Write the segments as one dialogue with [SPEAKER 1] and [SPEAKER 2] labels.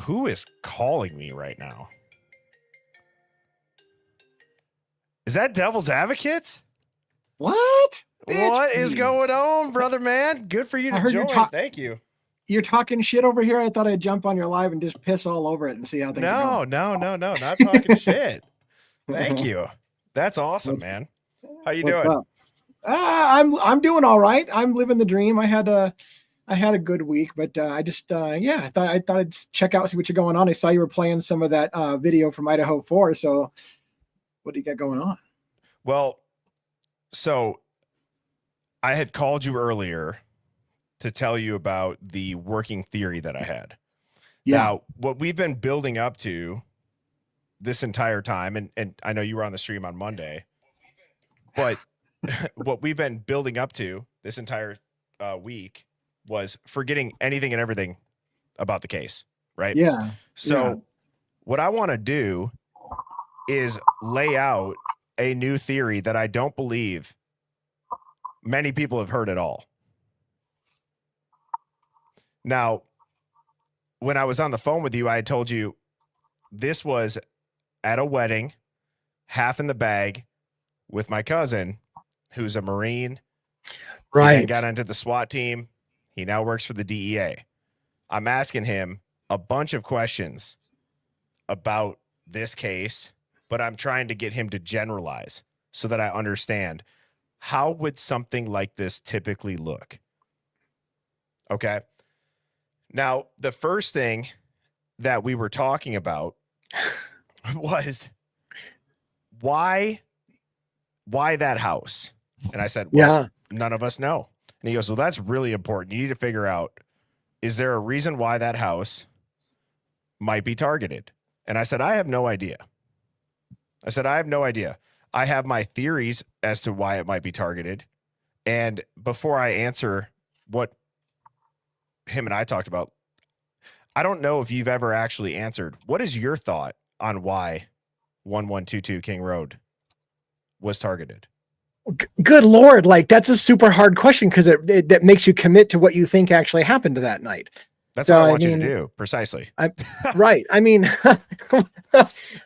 [SPEAKER 1] Who is calling me right now? Is that Devil's Advocate?
[SPEAKER 2] What? Bitch,
[SPEAKER 1] What is
[SPEAKER 2] please.
[SPEAKER 1] going on, brother man? Good for you
[SPEAKER 2] I
[SPEAKER 1] to
[SPEAKER 2] heard
[SPEAKER 1] join. Thank you.
[SPEAKER 2] You're talking shit over here. I thought I'd jump on your live and just piss all over it and see how things are
[SPEAKER 1] No. Not talking shit. Thank
[SPEAKER 2] going.
[SPEAKER 1] you. That's awesome, man. How you
[SPEAKER 2] What's
[SPEAKER 1] doing?
[SPEAKER 2] up? I'm doing all right. I'm living the dream. I had a good week, but I thought I'd check out, see what you're going on. I saw you were playing some of that video from Idaho 4. So what do you got going on?
[SPEAKER 1] Well, so I had called you earlier to tell you about the working theory that I had.
[SPEAKER 2] Yeah.
[SPEAKER 1] Now, what we've been building up to this entire time, and I know you were on the stream on Monday, but what we've been building up to this entire week was forgetting anything and everything about the case, right?
[SPEAKER 2] Yeah.
[SPEAKER 1] So what I want to do is lay out a new theory that I don't believe many people have heard at all. Now, when I was on the phone with you, I had told you this was at a wedding, half in the bag, with my cousin, who's a Marine.
[SPEAKER 2] Right.
[SPEAKER 1] He then got into the SWAT team. He now works for the DEA. I'm asking him a bunch of questions about this case, but I'm trying to get him to generalize so that I understand how would something like this typically look. Okay. Now, the first thing that we were talking about was why that house? And I said, well, none of us know. And he goes, well, that's really important. You need to figure out, is there a reason why that house might be targeted? And I said, I have no idea. I have my theories as to why it might be targeted. And before I answer what him and I talked about, I don't know if you've ever actually answered. What is your thought on why 1122 King Road was targeted?
[SPEAKER 2] Good Lord. Like, that's a super hard question because that makes you commit to what you think actually happened to that night.
[SPEAKER 1] That's what I want you to do. Precisely.
[SPEAKER 2] Right. I mean,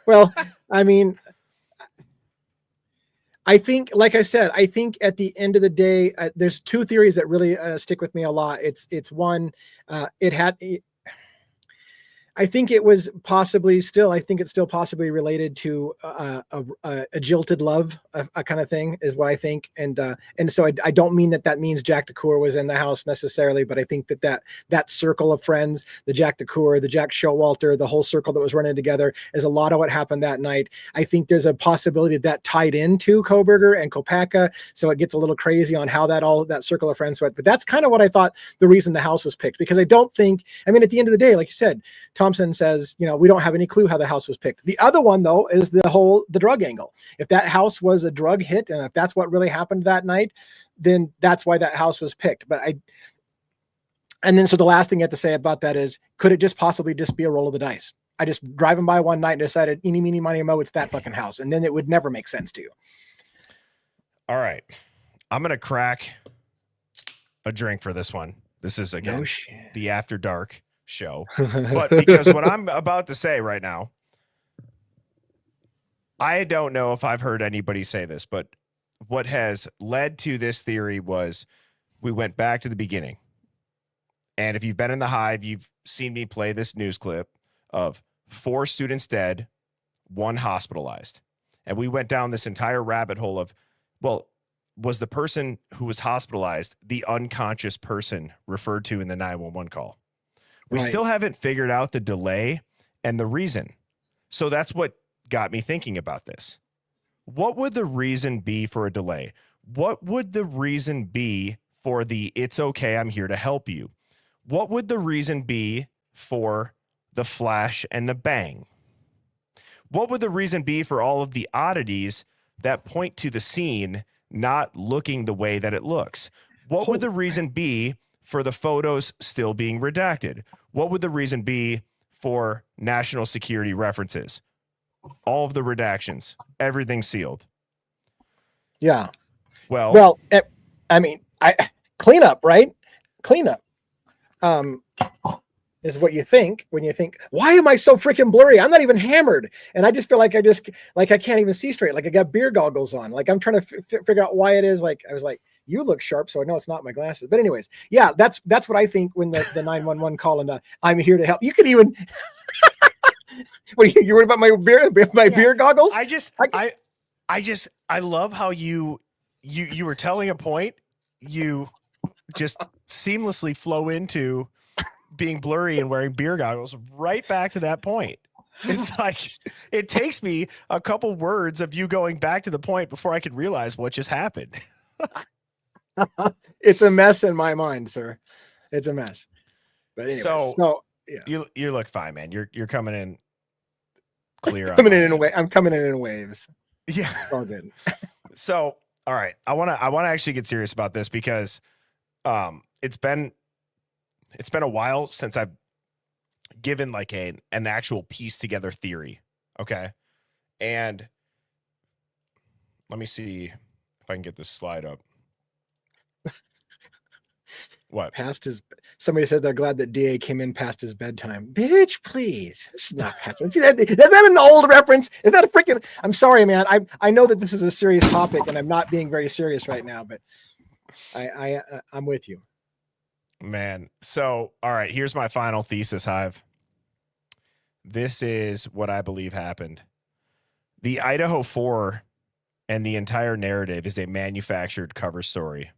[SPEAKER 2] well, I mean, I think, like I said, I think at the end of the day, there's two theories that really stick with me a lot. It's one, I think it's still possibly related to a jilted love, a kind of thing is what I think. And so I don't mean that means Jack DeCour was in the house necessarily, but I think that circle of friends, the Jack DeCour, the Jack Showalter, the whole circle that was running together is a lot of what happened that night. I think there's a possibility that tied into Koberger and Kopacka. So it gets a little crazy on how that circle of friends went. But that's kind of what I thought the reason the house was picked, because at the end of the day, like you said, Thompson says, we don't have any clue how the house was picked. The other one, though, is the drug angle. If that house was a drug hit, and if that's what really happened that night, then that's why that house was picked. So the last thing you have to say about that is, could it just possibly just be a roll of the dice? I just driving by one night and decided, eeny, meeny, miny, mo, it's that fucking house. And then it would never make sense to you.
[SPEAKER 1] All right. I'm going to crack a drink for this one. This is, again, the After Dark show. But because what I'm about to say right now, I don't know if I've heard anybody say this, but what has led to this theory was we went back to the beginning. And if you've been in the Hive, you've seen me play this news clip of 4 students dead, 1 hospitalized. And we went down this entire rabbit hole of, well, was the person who was hospitalized the unconscious person referred to in the 911 call? We still haven't figured out the delay and the reason. So that's what got me thinking about this. What would the reason be for a delay? What would the reason be for the "it's okay, I'm here to help you"? What would the reason be for the flash and the bang? What would the reason be for all of the oddities that point to the scene not looking the way that it looks? What would the reason be for the photos still being redacted? What would the reason be for national security references? All of the redactions, everything sealed.
[SPEAKER 2] Yeah.
[SPEAKER 1] Well,
[SPEAKER 2] cleanup, right? Cleanup. is what you think when you think, why am I so freaking blurry? I'm not even hammered. And I just feel like I can't even see straight. Like I got beer goggles on. Like I'm trying to figure out why it is. Like I was like, you look sharp. So I know it's not my glasses. But anyways, yeah, that's what I think when the 911 call and the I'm here to help. You could even, what you worried about my beer goggles?
[SPEAKER 1] I love how you were telling a point. You just seamlessly flow into being blurry and wearing beer goggles right back to that point. It's like it takes me a couple words of you going back to the point before I can realize what just happened.
[SPEAKER 2] It's a mess in my mind, sir. It's a mess. But anyways, so yeah.
[SPEAKER 1] You look fine, man. You're coming in clear.
[SPEAKER 2] I'm coming in waves.
[SPEAKER 1] Yeah.
[SPEAKER 2] It's all good.
[SPEAKER 1] So, all right. I want to actually get serious about this because it's been a while since I've given like an actual piece together theory. Okay. And let me see if I can get this slide up. What?
[SPEAKER 2] Somebody said they're glad that DA came in past his bedtime. Bitch, please. This is not past. Is that an old reference? Is that a freaking? I'm sorry, man. I know that this is a serious topic and I'm not being very serious right now, but I'm with you.
[SPEAKER 1] Man. So, all right, here's my final thesis, Hive. This is what I believe happened. The Idaho 4 and the entire narrative is a manufactured cover story.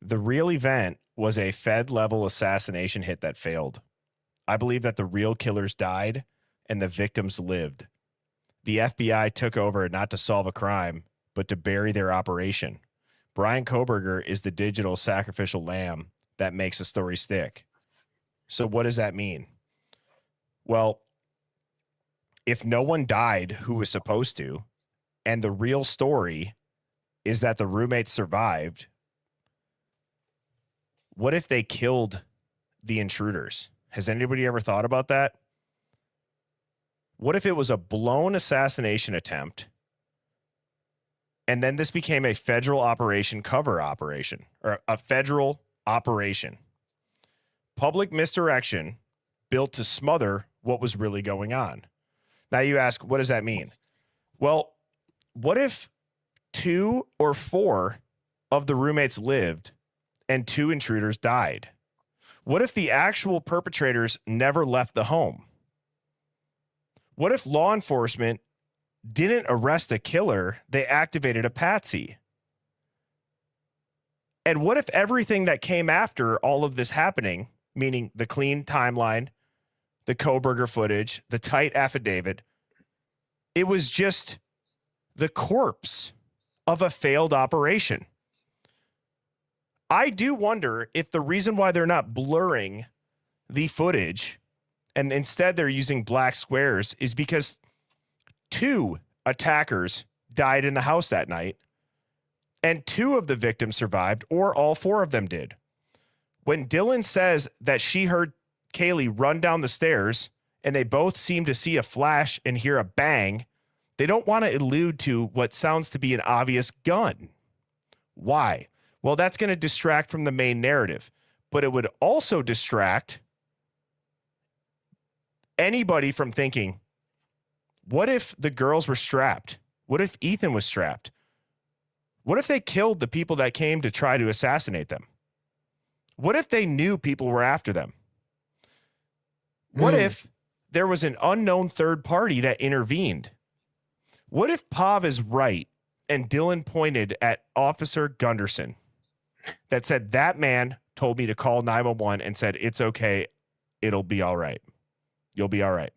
[SPEAKER 1] The real event was a Fed-level assassination hit that failed. I believe that the real killers died and the victims lived. The FBI took over not to solve a crime, but to bury their operation. Brian Koberger is the digital sacrificial lamb that makes a story stick. So what does that mean? Well, if no one died who was supposed to, and the real story is that the roommates survived, what if they killed the intruders? Has anybody ever thought about that? What if it was a blown assassination attempt, and then this became a federal cover operation, or a federal operation? Public misdirection built to smother what was really going on. Now you ask, what does that mean? Well, what if 2 or 4 of the roommates lived and 2 intruders died? What if the actual perpetrators never left the home? What if law enforcement didn't arrest a killer, they activated a patsy? And what if everything that came after all of this happening, meaning the clean timeline, the Koberger footage, the tight affidavit, it was just the corpse of a failed operation? I do wonder if the reason why they're not blurring the footage and instead they're using black squares is because 2 attackers died in the house that night and 2 of the victims survived, or all 4 of them did. When Dylan says that she heard Kaylee run down the stairs and they both seem to see a flash and hear a bang, they don't want to allude to what sounds to be an obvious gun. Why? Well, that's going to distract from the main narrative, but it would also distract anybody from thinking, what if the girls were strapped? What if Ethan was strapped? What if they killed the people that came to try to assassinate them? What if they knew people were after them? What if there was an unknown third party that intervened? What if Pav is right and Dylan pointed at Officer Gunderson that said, that man told me to call 911 and said, it's okay, it'll be all right. You'll be all right.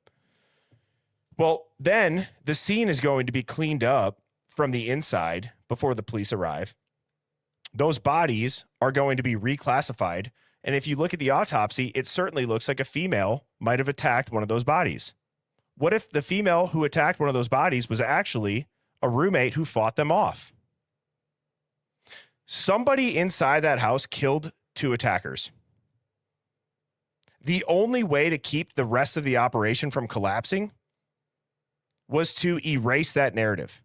[SPEAKER 1] Well, then the scene is going to be cleaned up from the inside before the police arrive. Those bodies are going to be reclassified. And if you look at the autopsy, it certainly looks like a female might have attacked one of those bodies. What if the female who attacked one of those bodies was actually a roommate who fought them off? Somebody inside that house killed 2 attackers. The only way to keep the rest of the operation from collapsing was to erase that narrative.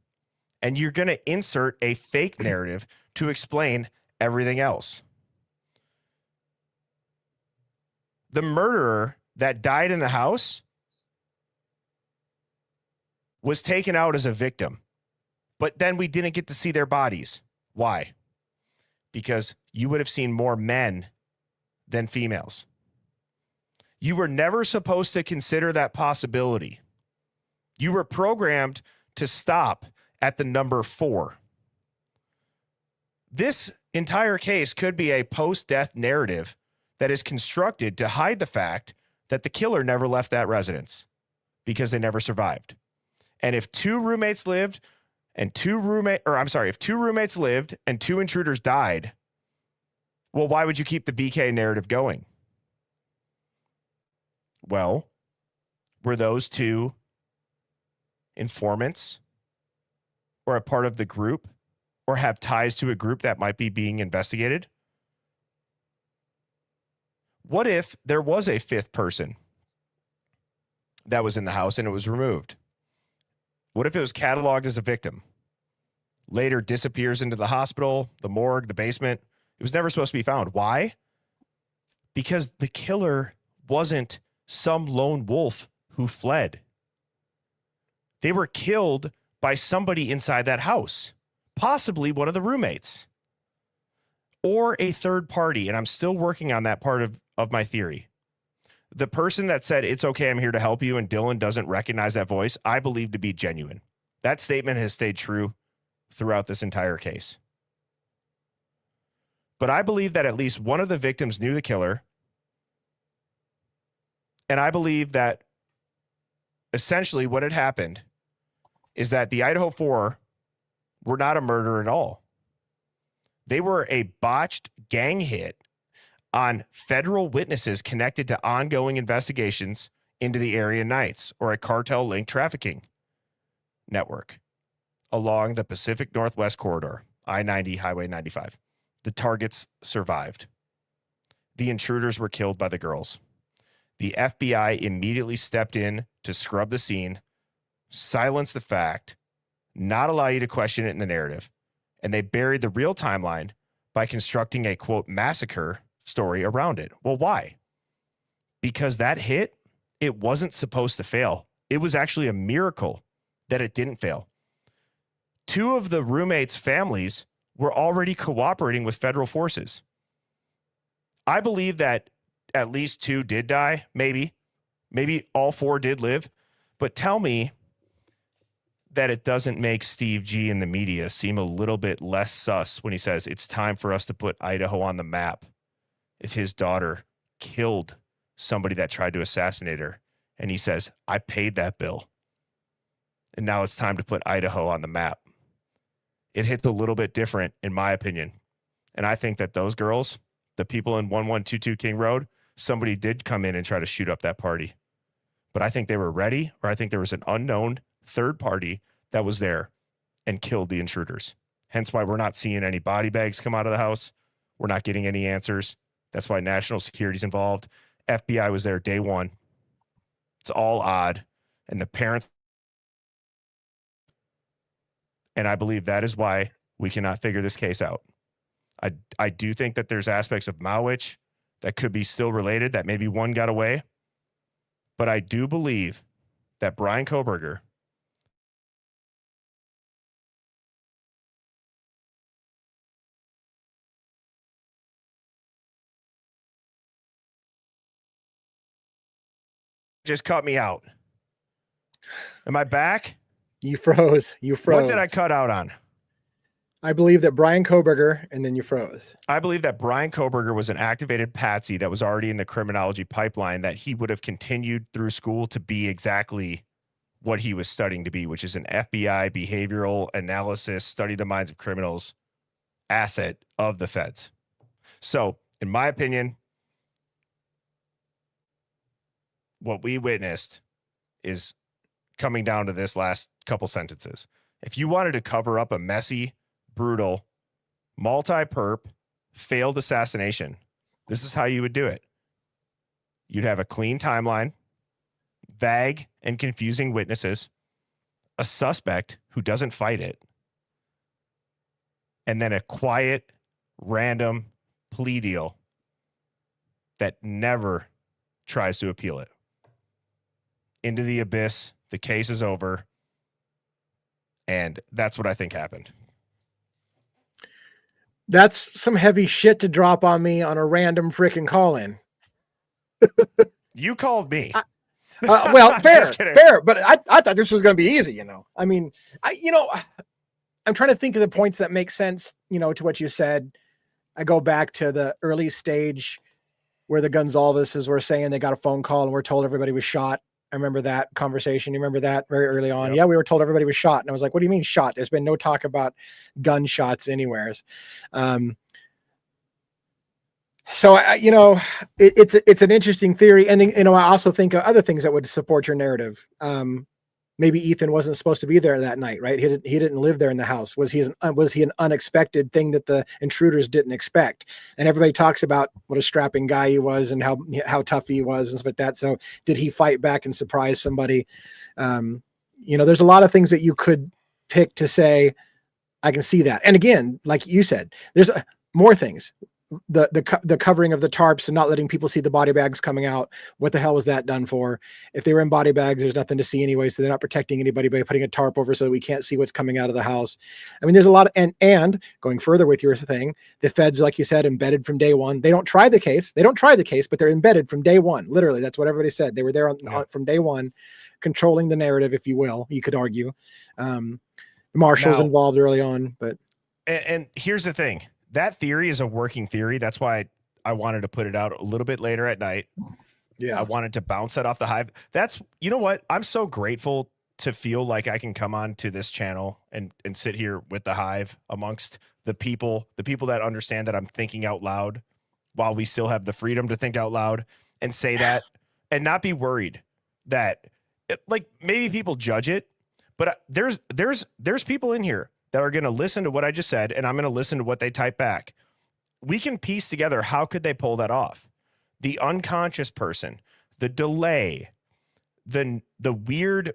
[SPEAKER 1] And you're going to insert a fake narrative to explain everything else. The murderer that died in the house was taken out as a victim. But then we didn't get to see their bodies. Why? Because you would have seen more men than females. You were never supposed to consider that possibility. You were programmed to stop at the number 4. This entire case could be a post-death narrative that is constructed to hide the fact that the killer never left that residence because they never survived. And if two roommates lived and if 2 roommates lived and 2 intruders died, well, why would you keep the BK narrative going? Well, were those 2 informants or a part of the group or have ties to a group that might be being investigated? What if there was a 5th person that was in the house and it was removed? What if it was cataloged as a victim? Later disappears into the hospital, the morgue, the basement. It was never supposed to be found. Why? Because the killer wasn't some lone wolf who fled. They were killed by somebody inside that house, possibly one of the roommates or a third party. And I'm still working on that part of my theory. The person that said, "It's okay, I'm here to help you," and Dylan doesn't recognize that voice, I believe to be genuine. That statement has stayed true throughout this entire case. But I believe that at least one of the victims knew the killer. And I believe that essentially what had happened is that the Idaho 4 were not a murder at all. They were a botched gang hit on federal witnesses connected to ongoing investigations into the Aryan Knights, or a cartel-linked trafficking network along the Pacific Northwest corridor, I-90, Highway 95. The targets survived. The intruders were killed by the girls. The FBI immediately stepped in to scrub the scene, silence the fact, not allow you to question it in the narrative, and they buried the real timeline by constructing a, quote, massacre story around it. Well, why? Because that hit, it wasn't supposed to fail. It was actually a miracle that it didn't fail. 2 of the roommates' families were already cooperating with federal forces. I believe that at least 2 did die, maybe all 4 did live, but tell me that it doesn't make Steve G in the media seem a little bit less sus when he says it's time for us to put Idaho on the map if his daughter killed somebody that tried to assassinate her. And he says, I paid that bill. And now it's time to put Idaho on the map. It hits a little bit different, in my opinion. And I think that those girls, the people in 1122 King Road, somebody did come in and try to shoot up that party. But I think they were ready, or I think there was an unknown third party that was there and killed the intruders. Hence why we're not seeing any body bags come out of the house. We're not getting any answers. That's why national security's involved. FBI was there day one. It's all odd. And the parents, and I believe that is why we cannot figure this case out. I do think that there's aspects of Mowich that could be still related, that maybe one got away. But I do believe that Brian Koberger just cut me out. Am I back?
[SPEAKER 2] You froze. You froze.
[SPEAKER 1] What did I cut out on?
[SPEAKER 2] I believe that Brian Koberger, and then you froze.
[SPEAKER 1] I believe that Brian Koberger was an activated patsy that was already in the criminology pipeline, that he would have continued through school to be exactly what he was studying to be, which is an FBI behavioral analysis, study the minds of criminals asset of the feds. So, in my opinion, what we witnessed is coming down to this last couple sentences. If you wanted to cover up a messy, brutal, multi-perp, failed assassination, this is how you would do it. You'd have a clean timeline, vague and confusing witnesses, a suspect who doesn't fight it, and then a quiet, random plea deal that never tries to appeal it. Into the abyss. The case is over. And that's what I think happened.
[SPEAKER 2] That's some heavy shit to drop on me on a random freaking call-in.
[SPEAKER 1] You called me.
[SPEAKER 2] Well,
[SPEAKER 1] Just kidding.
[SPEAKER 2] fair, but I thought this was going to be easy, I mean, I'm trying to think of the points that make sense, to what you said. I go back to the early stage where the Gonzalez's were saying they got a phone call and we're told everybody was shot. I remember that conversation. You remember that very early on? Yep. Yeah, we were told everybody was shot. And I was like, what do you mean shot? There's been no talk about gunshots anywhere. So, it's an interesting theory. And, I also think of other things that would support your narrative. Maybe Ethan wasn't supposed to be there that night, right? He didn't live there in the house. Was he an unexpected thing that the intruders didn't expect? And everybody talks about what a strapping guy he was and how tough he was and stuff like that. So did he fight back and surprise somebody? There's a lot of things that you could pick to say, I can see that. And again, like you said, there's more things. The covering of the tarps and not letting people see the body bags coming out. What the hell was that done for? If they were in body bags, there's nothing to see anyway. So they're not protecting anybody by putting a tarp over so that we can't see what's coming out of the house. I mean, there's a lot of, and going further with your thing, the feds, like you said, embedded from day one. They don't try the case, but they're embedded from day one. Literally, that's what everybody said. They were there from day one, controlling the narrative, if you will, you could argue. Marshall's involved early on, but.
[SPEAKER 1] And here's the thing. That theory is a working theory. That's why I wanted to put it out a little bit later at night. Yeah. I wanted to bounce that off the hive. That's, you know what? I'm so grateful to feel like I can come on to this channel and sit here with the hive amongst the people that understand that I'm thinking out loud while we still have the freedom to think out loud and say that and not be worried that maybe people judge it, but there's people in here that are going to listen to what I just said, and I'm going to listen to what they type back. We can piece together, how could they pull that off? The unconscious person, the delay, the weird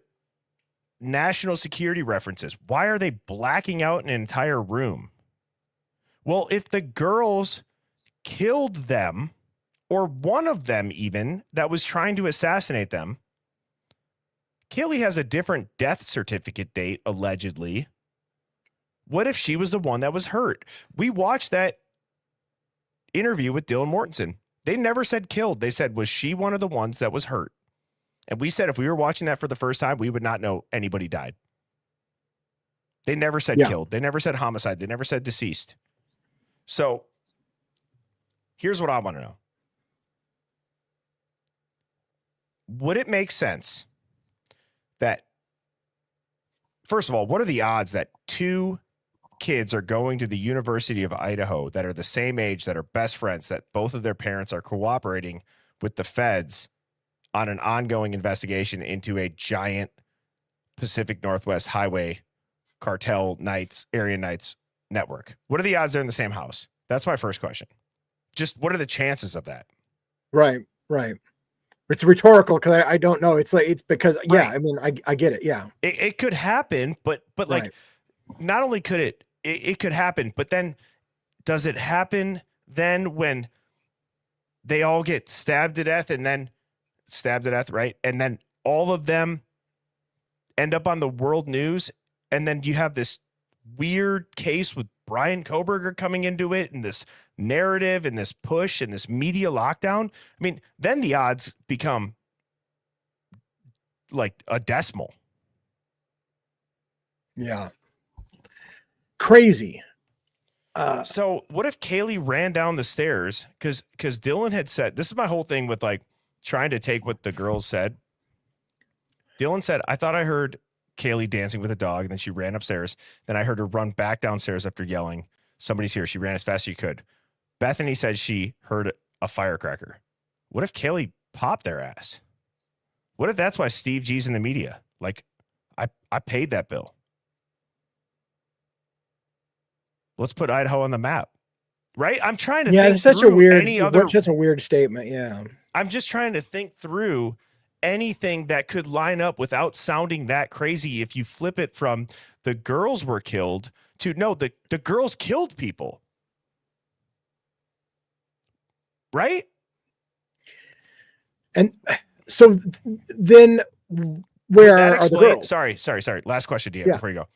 [SPEAKER 1] national security references. Why are they blacking out an entire room? Well, if the girls killed them, or one of them even, that was trying to assassinate them, Kaylee has a different death certificate date, allegedly. What if she was the one that was hurt? We watched that interview with Dylan Mortensen. They never said killed. They said, was she one of the ones that was hurt? And we said, if we were watching that for the first time, we would not know anybody died. They never said killed. They never said homicide. They never said deceased. So here's what I want to know. Would it make sense that, first of all, what are the odds that two kids are going to the University of Idaho that are the same age, that are best friends, that both of their parents are cooperating with the feds on an ongoing investigation into a giant Pacific Northwest highway cartel area nights network? What are the odds they're in the same house? That's my first question. Just what are the chances of that?
[SPEAKER 2] Right. It's rhetorical because I don't know. It's because, yeah, right. I mean, I get it. Yeah.
[SPEAKER 1] It could happen, but
[SPEAKER 2] right.
[SPEAKER 1] Not only could it could happen, but then does it happen then when they all get stabbed to death, right? And then all of them end up on the world news. And then you have this weird case with Brian Koberger coming into it, and this narrative and this push and this media lockdown. I mean, then the odds become like a decimal.
[SPEAKER 2] Yeah. Crazy.
[SPEAKER 1] So what if Kaylee ran down the stairs? Because Dylan had said, this is my whole thing with trying to take what the girls said. Dylan said, I thought I heard Kaylee dancing with a dog, and then she ran upstairs. Then I heard her run back downstairs after yelling, somebody's here. She ran as fast as she could. Bethany said she heard a firecracker. What if Kaylee popped their ass? What if that's why Steve G's in the media? I paid that bill. Let's put Idaho on the map, right? I'm trying to think
[SPEAKER 2] such a weird statement. Yeah.
[SPEAKER 1] I'm just trying to think through anything that could line up without sounding that crazy. If you flip it from the girls were killed to no, the girls killed people, right?
[SPEAKER 2] And so then
[SPEAKER 1] Would
[SPEAKER 2] where
[SPEAKER 1] that
[SPEAKER 2] are the
[SPEAKER 1] explain?
[SPEAKER 2] girls?
[SPEAKER 1] Sorry. Last question to you
[SPEAKER 2] Yeah.
[SPEAKER 1] before you go.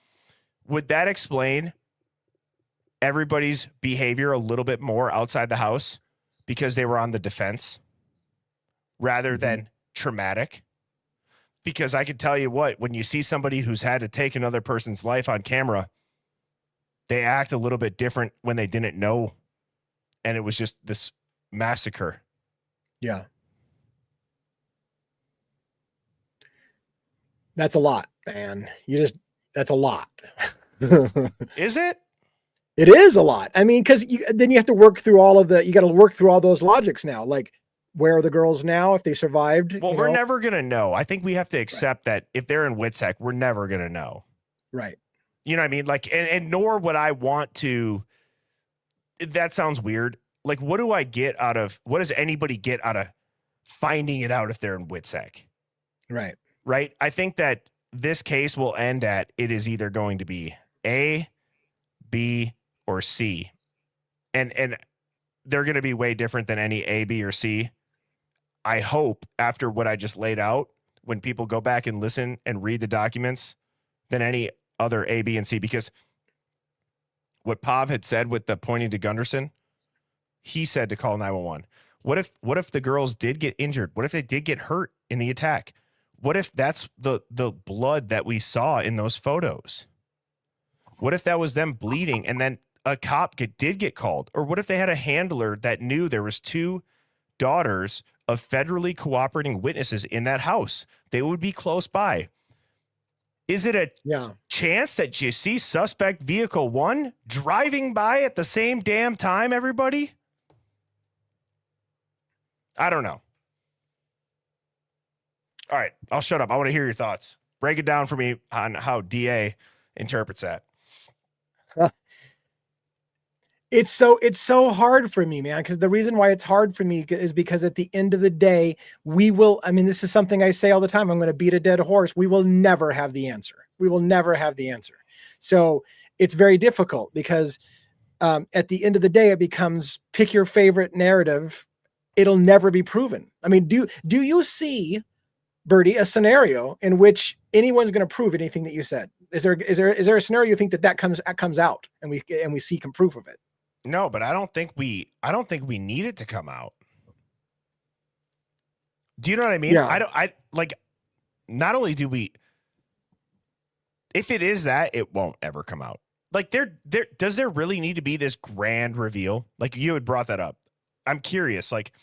[SPEAKER 1] Would that explain everybody's behavior a little bit more outside the house because they were on the defense rather than traumatic? Because I can tell you what, when you see somebody who's had to take another person's life on camera, they act a little bit different when they didn't know. And it was just this massacre.
[SPEAKER 2] Yeah. That's a lot, man. That's a lot.
[SPEAKER 1] Is it?
[SPEAKER 2] It is a lot. I mean, because then you have to work through you got to work through all those logics now. Like, where are the girls now if they survived?
[SPEAKER 1] Well, we're never going to know. I think we have to accept that if they're in WITSEC, we're never going to know.
[SPEAKER 2] Right.
[SPEAKER 1] You know what I mean? Like, and nor would I want to. That sounds weird. Like, what does anybody get out of finding it out if they're in WITSEC?
[SPEAKER 2] Right.
[SPEAKER 1] Right. I think that this case will end at it is either going to be A, B, or C. And they're going to be way different than any A, B, or C. I hope after what I just laid out, when people go back and listen and read the documents, than any other A, B, and C, because what Pav had said with the pointing to Gunderson, he said to call 911. What if the girls did get injured? What if they did get hurt in the attack? What if that's the blood that we saw in those photos? What if that was them bleeding and then a cop did get called? Or what if they had a handler that knew there was 2 daughters of federally cooperating witnesses in that house? They would be close by. Is it a chance that you see suspect vehicle 1 driving by at the same damn time, everybody? I don't know. All right, I'll shut up. I want to hear your thoughts. Break it down for me on how DA interprets that.
[SPEAKER 2] It's so hard for me, man, because the reason why it's hard for me is because at the end of the day, this is something I say all the time. I'm going to beat a dead horse. We will never have the answer. We will never have the answer. So it's very difficult because at the end of the day, it becomes pick your favorite narrative. It'll never be proven. I mean, do you see, Bertie, a scenario in which anyone's going to prove anything that you said? Is there a scenario you think that comes out and we see proof of it?
[SPEAKER 1] No, but I don't think we need it to come out. Do you know what I mean?
[SPEAKER 2] Yeah.
[SPEAKER 1] Not only do we, if it is that, it won't ever come out. Like does there really need to be this grand reveal? Like you had brought that up. I'm curious, like,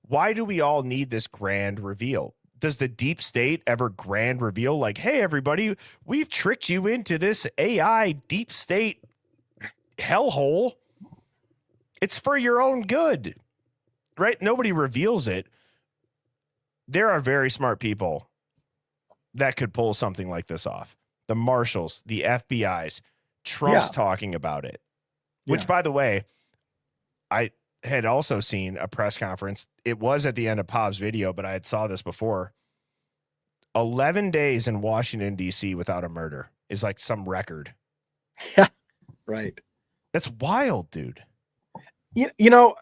[SPEAKER 1] why do we all need this grand reveal? Does the deep state ever grand reveal like, hey, everybody, we've tricked you into this AI deep state hellhole? It's for your own good, right? Nobody reveals it. There are very smart people that could pull something like this off. The marshals, the FBIs, Trump's talking about it, which, by the way, I had also seen a press conference. It was at the end of Pav's video, but I had saw this before. 11 days in Washington, D.C. without a murder is like some record.
[SPEAKER 2] Yeah, right.
[SPEAKER 1] That's wild, dude.
[SPEAKER 2] You know,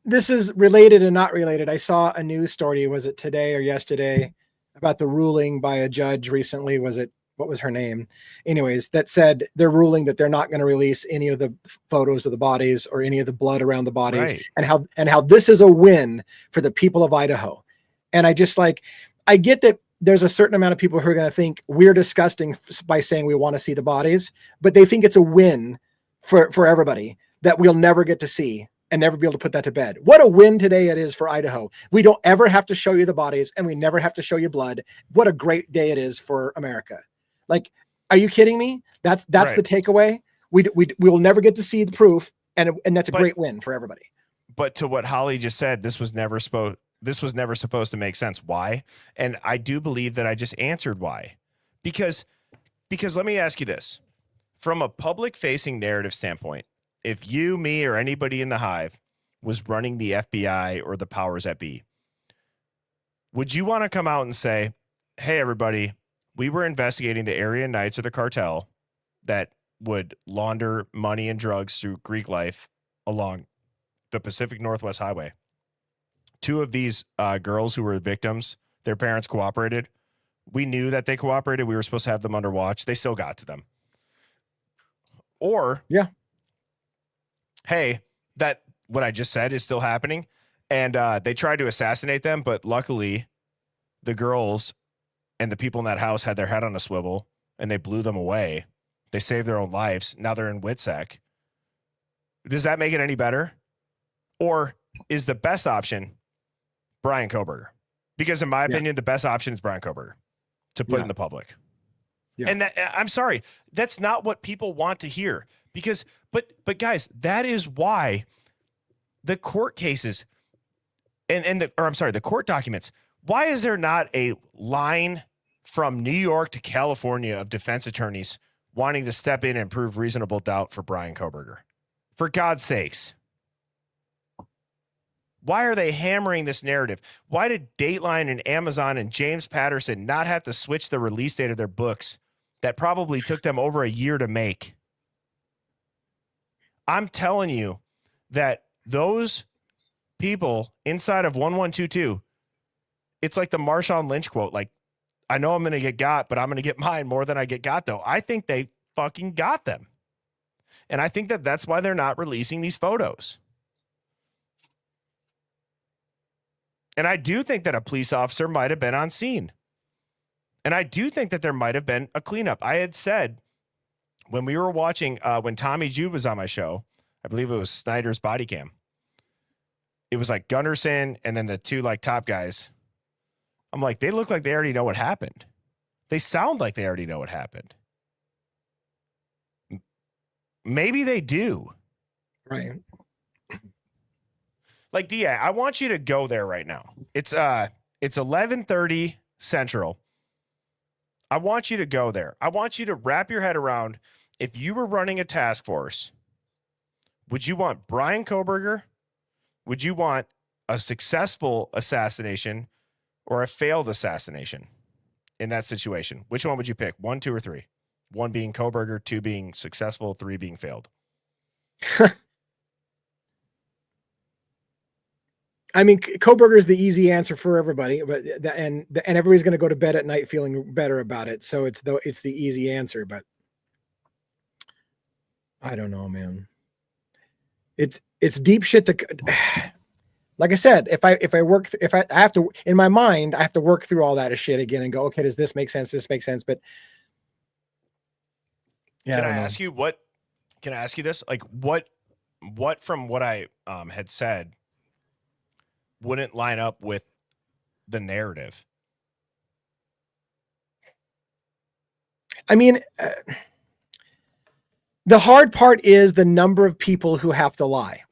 [SPEAKER 2] this is related and not related. I saw a news story, was it today or yesterday, about the ruling by a judge recently. What was her name? Anyways, that said they're ruling that they're not going to release any of the photos of the bodies or any of the blood around the bodies,
[SPEAKER 1] right.
[SPEAKER 2] and how this is a win for the people of Idaho. And I get that there's a certain amount of people who are going to think we're disgusting by saying we want to see the bodies, but they think it's a win for everybody that we'll never get to see and never be able to put that to bed. What a win today it is for Idaho. We don't ever have to show you the bodies and we never have to show you blood. What a great day it is for America. Like, are you kidding me? That's right. The takeaway. We will never get to see the proof. And that's a great win for everybody.
[SPEAKER 1] But to what Holly just said, this was never supposed to make sense. Why? And I do believe that I just answered why. Because let me ask you this. From a public facing narrative standpoint, if you, me, or anybody in the hive was running the FBI or the powers that be, would you want to come out and say, hey, everybody, we were investigating the area knights of the cartel that would launder money and drugs through Greek life along the Pacific Northwest Highway. two of these girls who were victims, their parents cooperated. We knew that they cooperated. We were supposed to have them under watch. They still got to them. Or,
[SPEAKER 2] Yeah.
[SPEAKER 1] hey, that what I just said is still happening. And they tried to assassinate them, but luckily the girls and the people in that house had their head on a swivel and they blew them away. They saved their own lives. Now they're in WITSEC. Does that make it any better? Or is the best option Brian Koberger? Because in my opinion, the best option is Brian Koberger to put in the public. Yeah. And I'm sorry, that's not what people want to hear. Because, but guys, that is why the court cases the court documents, why is there not a line from New York to California of defense attorneys wanting to step in and prove reasonable doubt for Brian Koberger? For God's sakes. Why are they hammering this narrative? Why did Dateline and Amazon and James Patterson not have to switch the release date of their books that probably took them over a year to make? I'm telling you that those people inside of 1122, it's like the Marshawn Lynch quote, like, I know I'm going to get got, but I'm going to get mine more than I get got, though. I think they fucking got them. And I think that that's why they're not releasing these photos. And I do think that a police officer might have been on scene. And I do think that there might have been a cleanup. I had said when we were watching, when Tommy Jude was on my show, I believe it was Snyder's Body Cam. It was like Gunderson and then the two like top guys. I'm like, they look like they already know what happened. They sound like they already know what happened. Maybe they do.
[SPEAKER 2] Right.
[SPEAKER 1] Like, DA, I want you to go there right now. It's 11:30 Central. I want you to go there. I want you to wrap your head around, if you were running a task force, would you want Brian Koberger? Would you want a successful assassination or a failed assassination in that situation? Which one would you pick? 1, 2, or 3? 1 being Koberger, 2 being successful, 3 being failed.
[SPEAKER 2] I mean, Koberger is the easy answer for everybody, but and everybody's going to go to bed at night feeling better about it. So it's the easy answer, but I don't know, man. It's deep shit to, like I said, if I have to, in my mind, I have to work through all that shit again and go, okay, does this make sense? This makes sense. But yeah,
[SPEAKER 1] can I ask you what, can I ask you this? Like what from what I had said wouldn't line up with the narrative?
[SPEAKER 2] I mean, the hard part is the number of people who have to lie,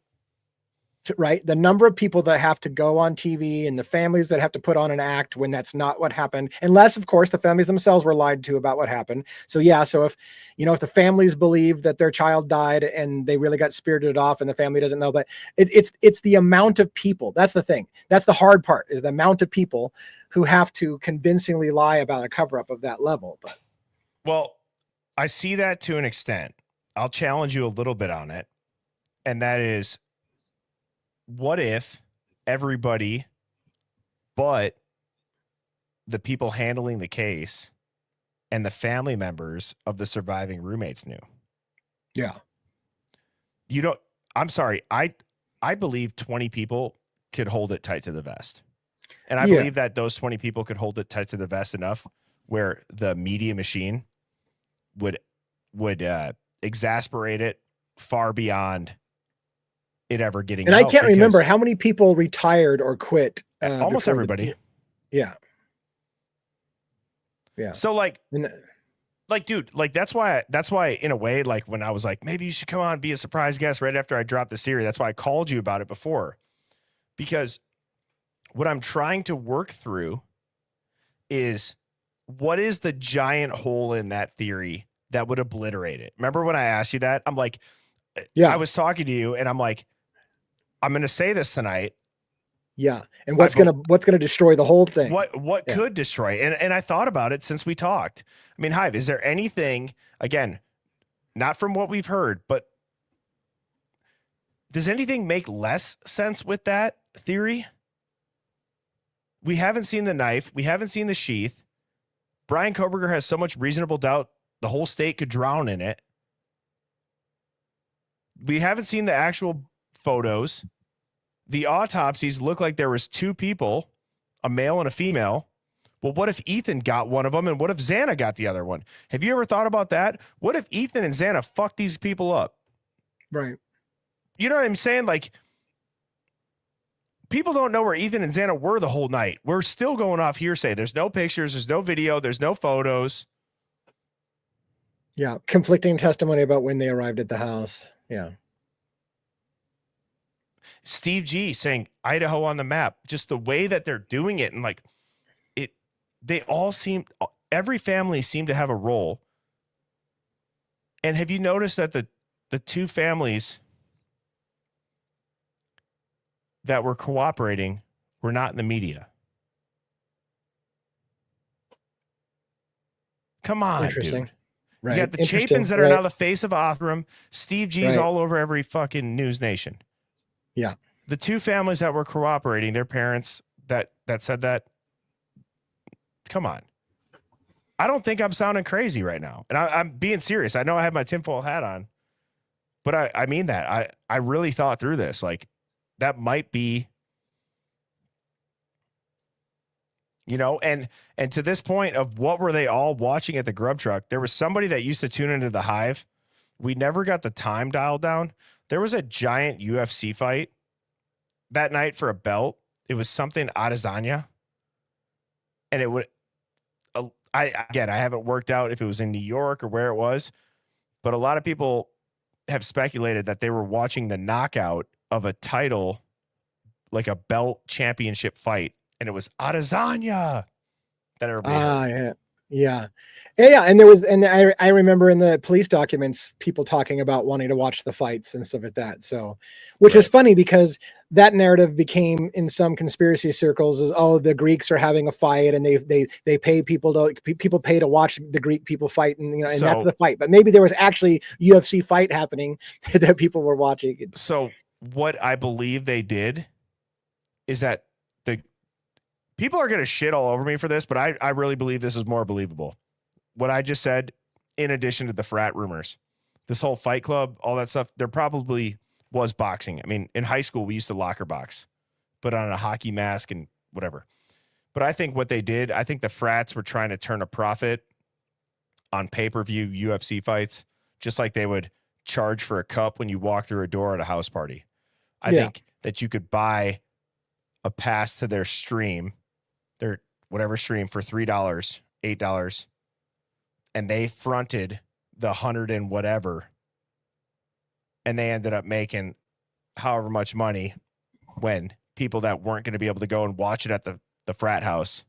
[SPEAKER 2] right? The number of people that have to go on TV and the families that have to put on an act when that's not what happened. Unless, of course, the families themselves were lied to about what happened. So yeah, so if the families believe that their child died and they really got spirited off and the family doesn't know, but it's the amount of people. That's the thing. That's the hard part, is the amount of people who have to convincingly lie about a cover-up of that level. But
[SPEAKER 1] well, I see that to an extent. I'll challenge you a little bit on it. And that is, what if everybody but the people handling the case and the family members of the surviving roommates knew?
[SPEAKER 2] Yeah.
[SPEAKER 1] I'm sorry. I believe 20 people could hold it tight to the vest. And I believe that those 20 people could hold it tight to the vest enough where the media machine would exasperate it far beyond it ever getting
[SPEAKER 2] and
[SPEAKER 1] out.
[SPEAKER 2] I can't remember how many people retired or quit.
[SPEAKER 1] Almost everybody.
[SPEAKER 2] Yeah.
[SPEAKER 1] So like, dude, like that's why in a way, like when I was like, maybe you should come on, be a surprise guest right after I dropped the series. That's why I called you about it before, because what I'm trying to work through is, what is the giant hole in that theory that would obliterate it? Remember when I asked you that? I'm like, I was talking to you and I'm like, I'm going to say this tonight.
[SPEAKER 2] Yeah. And what's going to destroy the whole thing?
[SPEAKER 1] What could destroy? And I thought about it since we talked. I mean, Hive, is there anything, again, not from what we've heard, but does anything make less sense with that theory? We haven't seen the knife. We haven't seen the sheath. Brian Koberger has so much reasonable doubt the whole state could drown in it. We haven't seen the actual photos. The autopsies look like there was 2 people, a male and a female. Well, what if Ethan got one of them, and what if Xana got the other one? Have you ever thought about that? What if Ethan and Xana fucked these people up?
[SPEAKER 2] Right.
[SPEAKER 1] You know what I'm saying? Like, people don't know where Ethan and Xana were the whole night. We're still going off hearsay. There's no pictures. There's no video. There's no photos.
[SPEAKER 2] Yeah. Conflicting testimony about when they arrived at the house. Yeah.
[SPEAKER 1] Steve G saying Idaho on the map, just the way that they're doing it. And like it, they all seem, every family seemed to have a role. And have you noticed that the 2 families that were cooperating were not in the media? Come on,
[SPEAKER 2] Interesting.
[SPEAKER 1] dude.
[SPEAKER 2] Right.
[SPEAKER 1] You got the Chapins that are now the face of Othram. Steve G's all over every fucking news nation.
[SPEAKER 2] Yeah.
[SPEAKER 1] The 2 families that were cooperating, their parents that said that. Come on. I don't think I'm sounding crazy right now. And I'm being serious. I know I have my tinfoil hat on, but I mean that. I really thought through this. Like, that might be, you know, and to this point of what were they all watching at the grub truck? There was somebody that used to tune into the Hive. We never got the time dialed down. There was a giant UFC fight that night for a belt. It was something Adesanya. And it would, I haven't worked out if it was in New York or where it was, but a lot of people have speculated that they were watching the knockout of a title, like a belt championship fight. And it was Adesanya that everybody heard.
[SPEAKER 2] Yeah. And there was, and I remember in the police documents, people talking about wanting to watch the fights and stuff like that. So, which is funny because that narrative became in some conspiracy circles is, oh, the Greeks are having a fight and they pay people pay to watch the Greek people fight. And, you know, and that's the fight, but maybe there was actually UFC fight happening that people were watching.
[SPEAKER 1] So what I believe they did is that people are going to shit all over me for this, but I really believe this is more believable. What I just said, in addition to the frat rumors, this whole Fight Club, all that stuff, there probably was boxing. I mean, in high school, we used to locker box, put on a hockey mask and whatever. But I think what they did, I think the frats were trying to turn a profit on pay-per-view UFC fights, just like they would charge for a cup when you walk through a door at a house party. I think that you could buy a pass to their stream, their whatever stream, for $3, $8, and they fronted the 100 and whatever, and they ended up making however much money when people that weren't going to be able to go and watch it at the frat house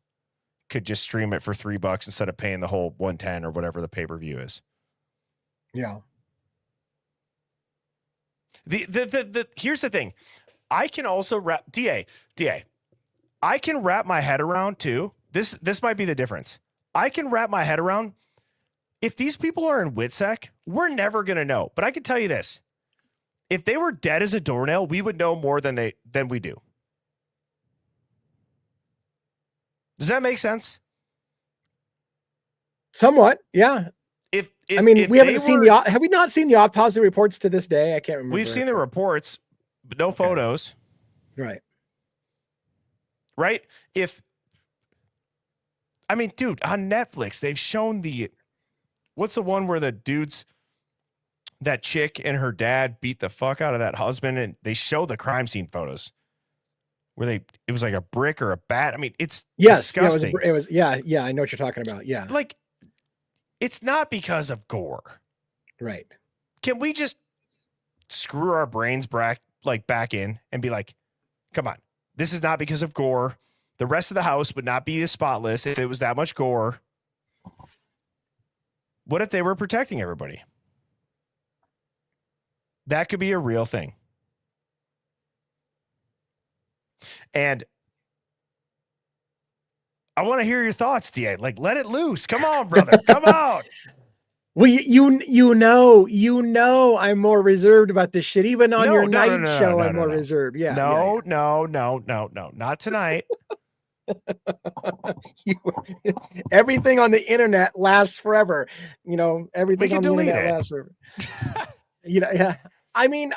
[SPEAKER 1] could just stream it for $3 instead of paying the whole 110 or whatever the pay-per-view is.
[SPEAKER 2] Yeah.
[SPEAKER 1] The here's the thing. I can also wrap DA. I can wrap my head around too. This might be the difference. I can wrap my head around if these people are in WITSEC, we're never going to know. But I can tell you this. If they were dead as a doornail, we would know more than we do. Does that make sense?
[SPEAKER 2] Somewhat, yeah.
[SPEAKER 1] If
[SPEAKER 2] I mean, we haven't seen have we not seen the autopsy reports to this day? I can't remember.
[SPEAKER 1] We've seen the reports, but no photos.
[SPEAKER 2] Right.
[SPEAKER 1] Right? I mean, dude, on Netflix, they've shown what's the one where the dudes, that chick and her dad beat the fuck out of that husband, and they show the crime scene photos where it was like a brick or a bat. I mean, it's disgusting.
[SPEAKER 2] Yeah, it was yeah, I know what you're talking about. Yeah.
[SPEAKER 1] Like, it's not because of gore.
[SPEAKER 2] Right.
[SPEAKER 1] Can we just screw our brains back in and be like, come on, this is not because of gore. The rest of the house would not be as spotless if it was that much gore. What if they were protecting everybody? That could be a real thing. And I want to hear your thoughts, DA. Like, let it loose. Come on, brother. Come on.
[SPEAKER 2] Well, you know, I'm more reserved about this shit. Even on night show, I'm more reserved. Yeah.
[SPEAKER 1] No. Not tonight.
[SPEAKER 2] Everything on the internet lasts forever.
[SPEAKER 1] We
[SPEAKER 2] Everything
[SPEAKER 1] can
[SPEAKER 2] on the
[SPEAKER 1] delete
[SPEAKER 2] internet
[SPEAKER 1] it.
[SPEAKER 2] lasts forever. Yeah. I mean,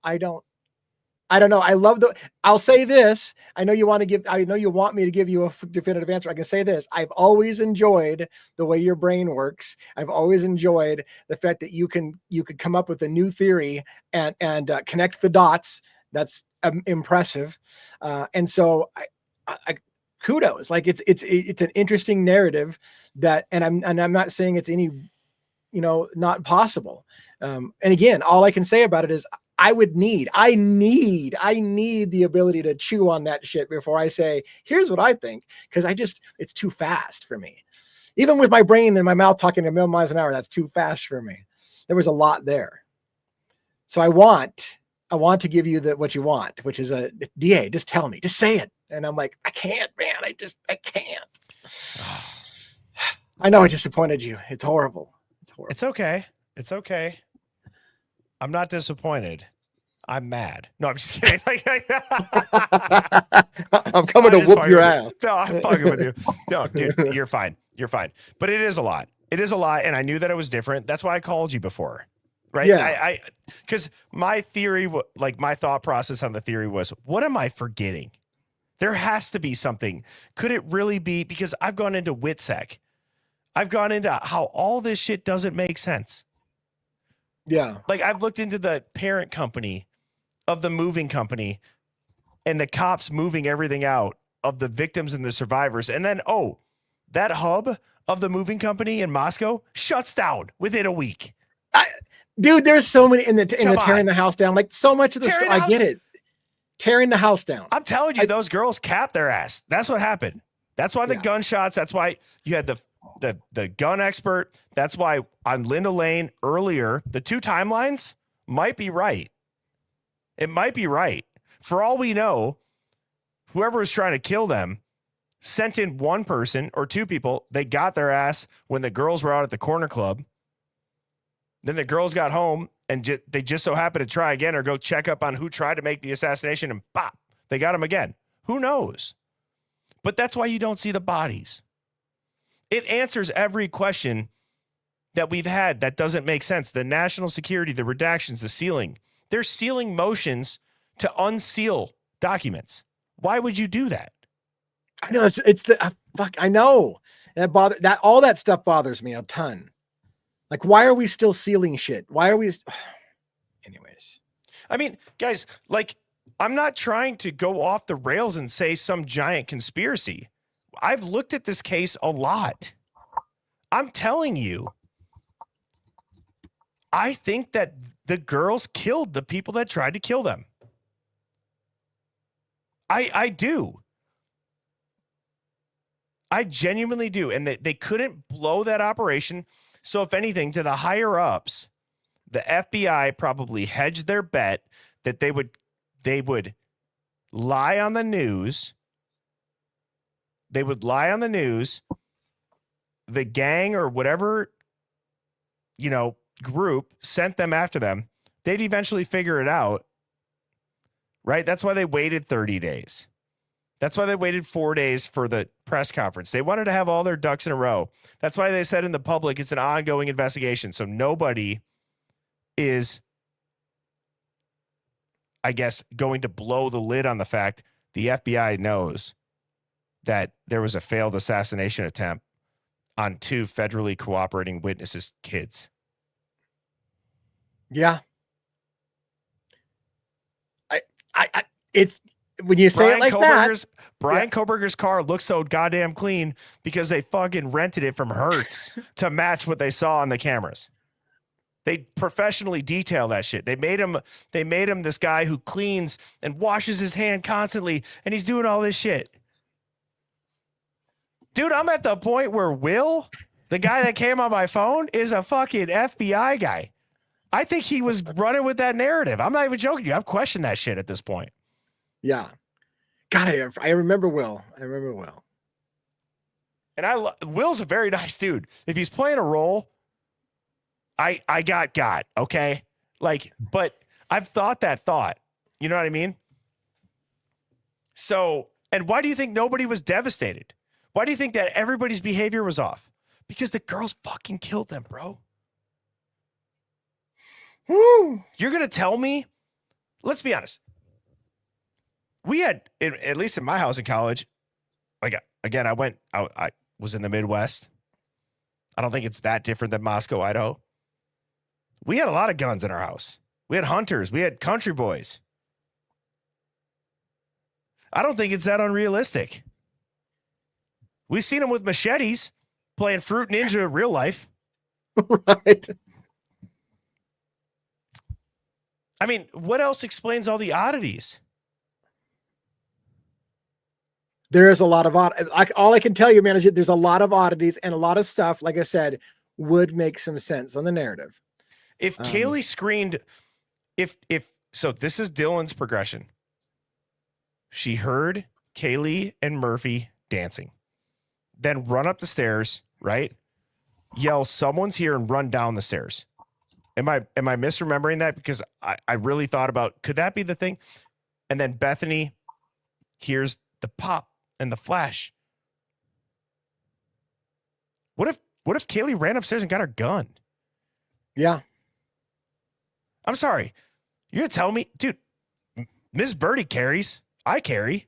[SPEAKER 2] I don't know. I'll say this. I know you want me to give you a definitive answer. I can say this. I've always enjoyed the way your brain works. I've always enjoyed the fact that you could come up with a new theory and connect the dots. That's impressive. And so I kudos. Like it's an interesting narrative and I'm not saying it's any, not possible. And again, all I can say about it is I need the ability to chew on that shit before I say, here's what I think. Cause it's too fast for me. Even with my brain and my mouth talking a million miles an hour, that's too fast for me. There was a lot there. So I want to give you what you want, which is a DA, just tell me, just say it. And I'm like, I can't, man. I can't. I know I disappointed you. It's horrible. It's horrible.
[SPEAKER 1] It's okay. It's okay. I'm not disappointed. I'm mad. No, I'm just kidding.
[SPEAKER 2] I'm coming to whoop your ass.
[SPEAKER 1] No, I'm fucking with you. No, dude, you're fine. You're fine. But it is a lot. It is a lot. And I knew that it was different. That's why I called you before. Right.
[SPEAKER 2] Yeah.
[SPEAKER 1] Because my theory, like my thought process on the theory was, what am I forgetting? There has to be something. Could it really be? Because I've gone into WITSEC. I've gone into how all this shit doesn't make sense.
[SPEAKER 2] Yeah.
[SPEAKER 1] Like I've looked into the parent company of the moving company and the cops moving everything out of the victims and the survivors. And then, that hub of the moving company in Moscow shuts down within a week.
[SPEAKER 2] Dude, there's so many in the tearing the house down. Like so much of the story. I get it. Tearing the house down.
[SPEAKER 1] I'm telling you, those girls capped their ass. That's what happened. That's why the gunshots. That's why you had the gun expert. That's why on Linda Lane earlier, the two timelines might be right. It might be right. For all we know, whoever was trying to kill them sent in one person or two people. They got their ass when the girls were out at the corner club. Then the girls got home and they just so happened to try again or go check up on who tried to make the assassination and bop, they got him again. Who knows? But that's why you don't see the bodies. It answers every question that we've had that doesn't make sense. The national security, the redactions, the sealing. They're sealing motions to unseal documents. Why would you do that?
[SPEAKER 2] I know it's the fuck. I know that all that stuff bothers me a ton. Like, why are we still sealing shit? Why are we? Anyways,
[SPEAKER 1] I mean, guys, like, I'm not trying to go off the rails and say some giant conspiracy. I've looked at this case a lot. I'm telling you, I think that the girls killed the people that tried to kill them. I do. I genuinely do. And they couldn't blow that operation. So if anything, to the higher ups, the FBI probably hedged their bet that they would lie on the news. They would lie on the news. The gang or whatever, group sent them after them. They'd eventually figure it out. Right? That's why they waited 30 days. That's why they waited 4 days for the press conference. They wanted to have all their ducks in a row. That's why they said in the public it's an ongoing investigation. So nobody is, I guess, going to blow the lid on the fact the FBI knows that there was a failed assassination attempt on two federally cooperating witnesses' kids.
[SPEAKER 2] Yeah. It's when you say it like that.
[SPEAKER 1] Brian Koberger's car looks so goddamn clean because they fucking rented it from Hertz to match what they saw on the cameras. They professionally detail that shit. They made him this guy who cleans and washes his hand constantly, and he's doing all this shit. Dude, I'm at the point where Will, the guy that came on my phone, is a fucking FBI guy. I think he was running with that narrative. I'm not even joking you. I've questioned that shit at this point.
[SPEAKER 2] Yeah. God, I remember Will.
[SPEAKER 1] And Will's a very nice dude. If he's playing a role, I got, okay? Like, but I've thought that thought. You know what I mean? So And why do you think nobody was devastated? Why do you think that everybody's behavior was off? Because the girls fucking killed them, bro. You're going to tell me? Let's be honest. We had, at least in my house in college, like, again, I was in the Midwest. I don't think it's that different than Moscow, Idaho. We had a lot of guns in our house. We had hunters. We had country boys. I don't think it's that unrealistic. We've seen them with machetes playing Fruit Ninja in real life.
[SPEAKER 2] Right.
[SPEAKER 1] I mean, what else explains all the oddities?
[SPEAKER 2] There is a lot of all I can tell you, man, is there's a lot of oddities and a lot of stuff, like I said, would make some sense on the narrative.
[SPEAKER 1] If Kaylee screened, so this is Dylan's progression. She heard Kaylee and Murphy dancing, then run up the stairs, right? Yell, "Someone's here," and run down the stairs. Am I misremembering that? Because I really thought about, could that be the thing? And then Bethany hears the pop and the flash. What if Kaylee ran upstairs and got her gun?
[SPEAKER 2] Yeah.
[SPEAKER 1] I'm sorry. You're gonna tell me, dude, Ms. Birdie carries. I carry.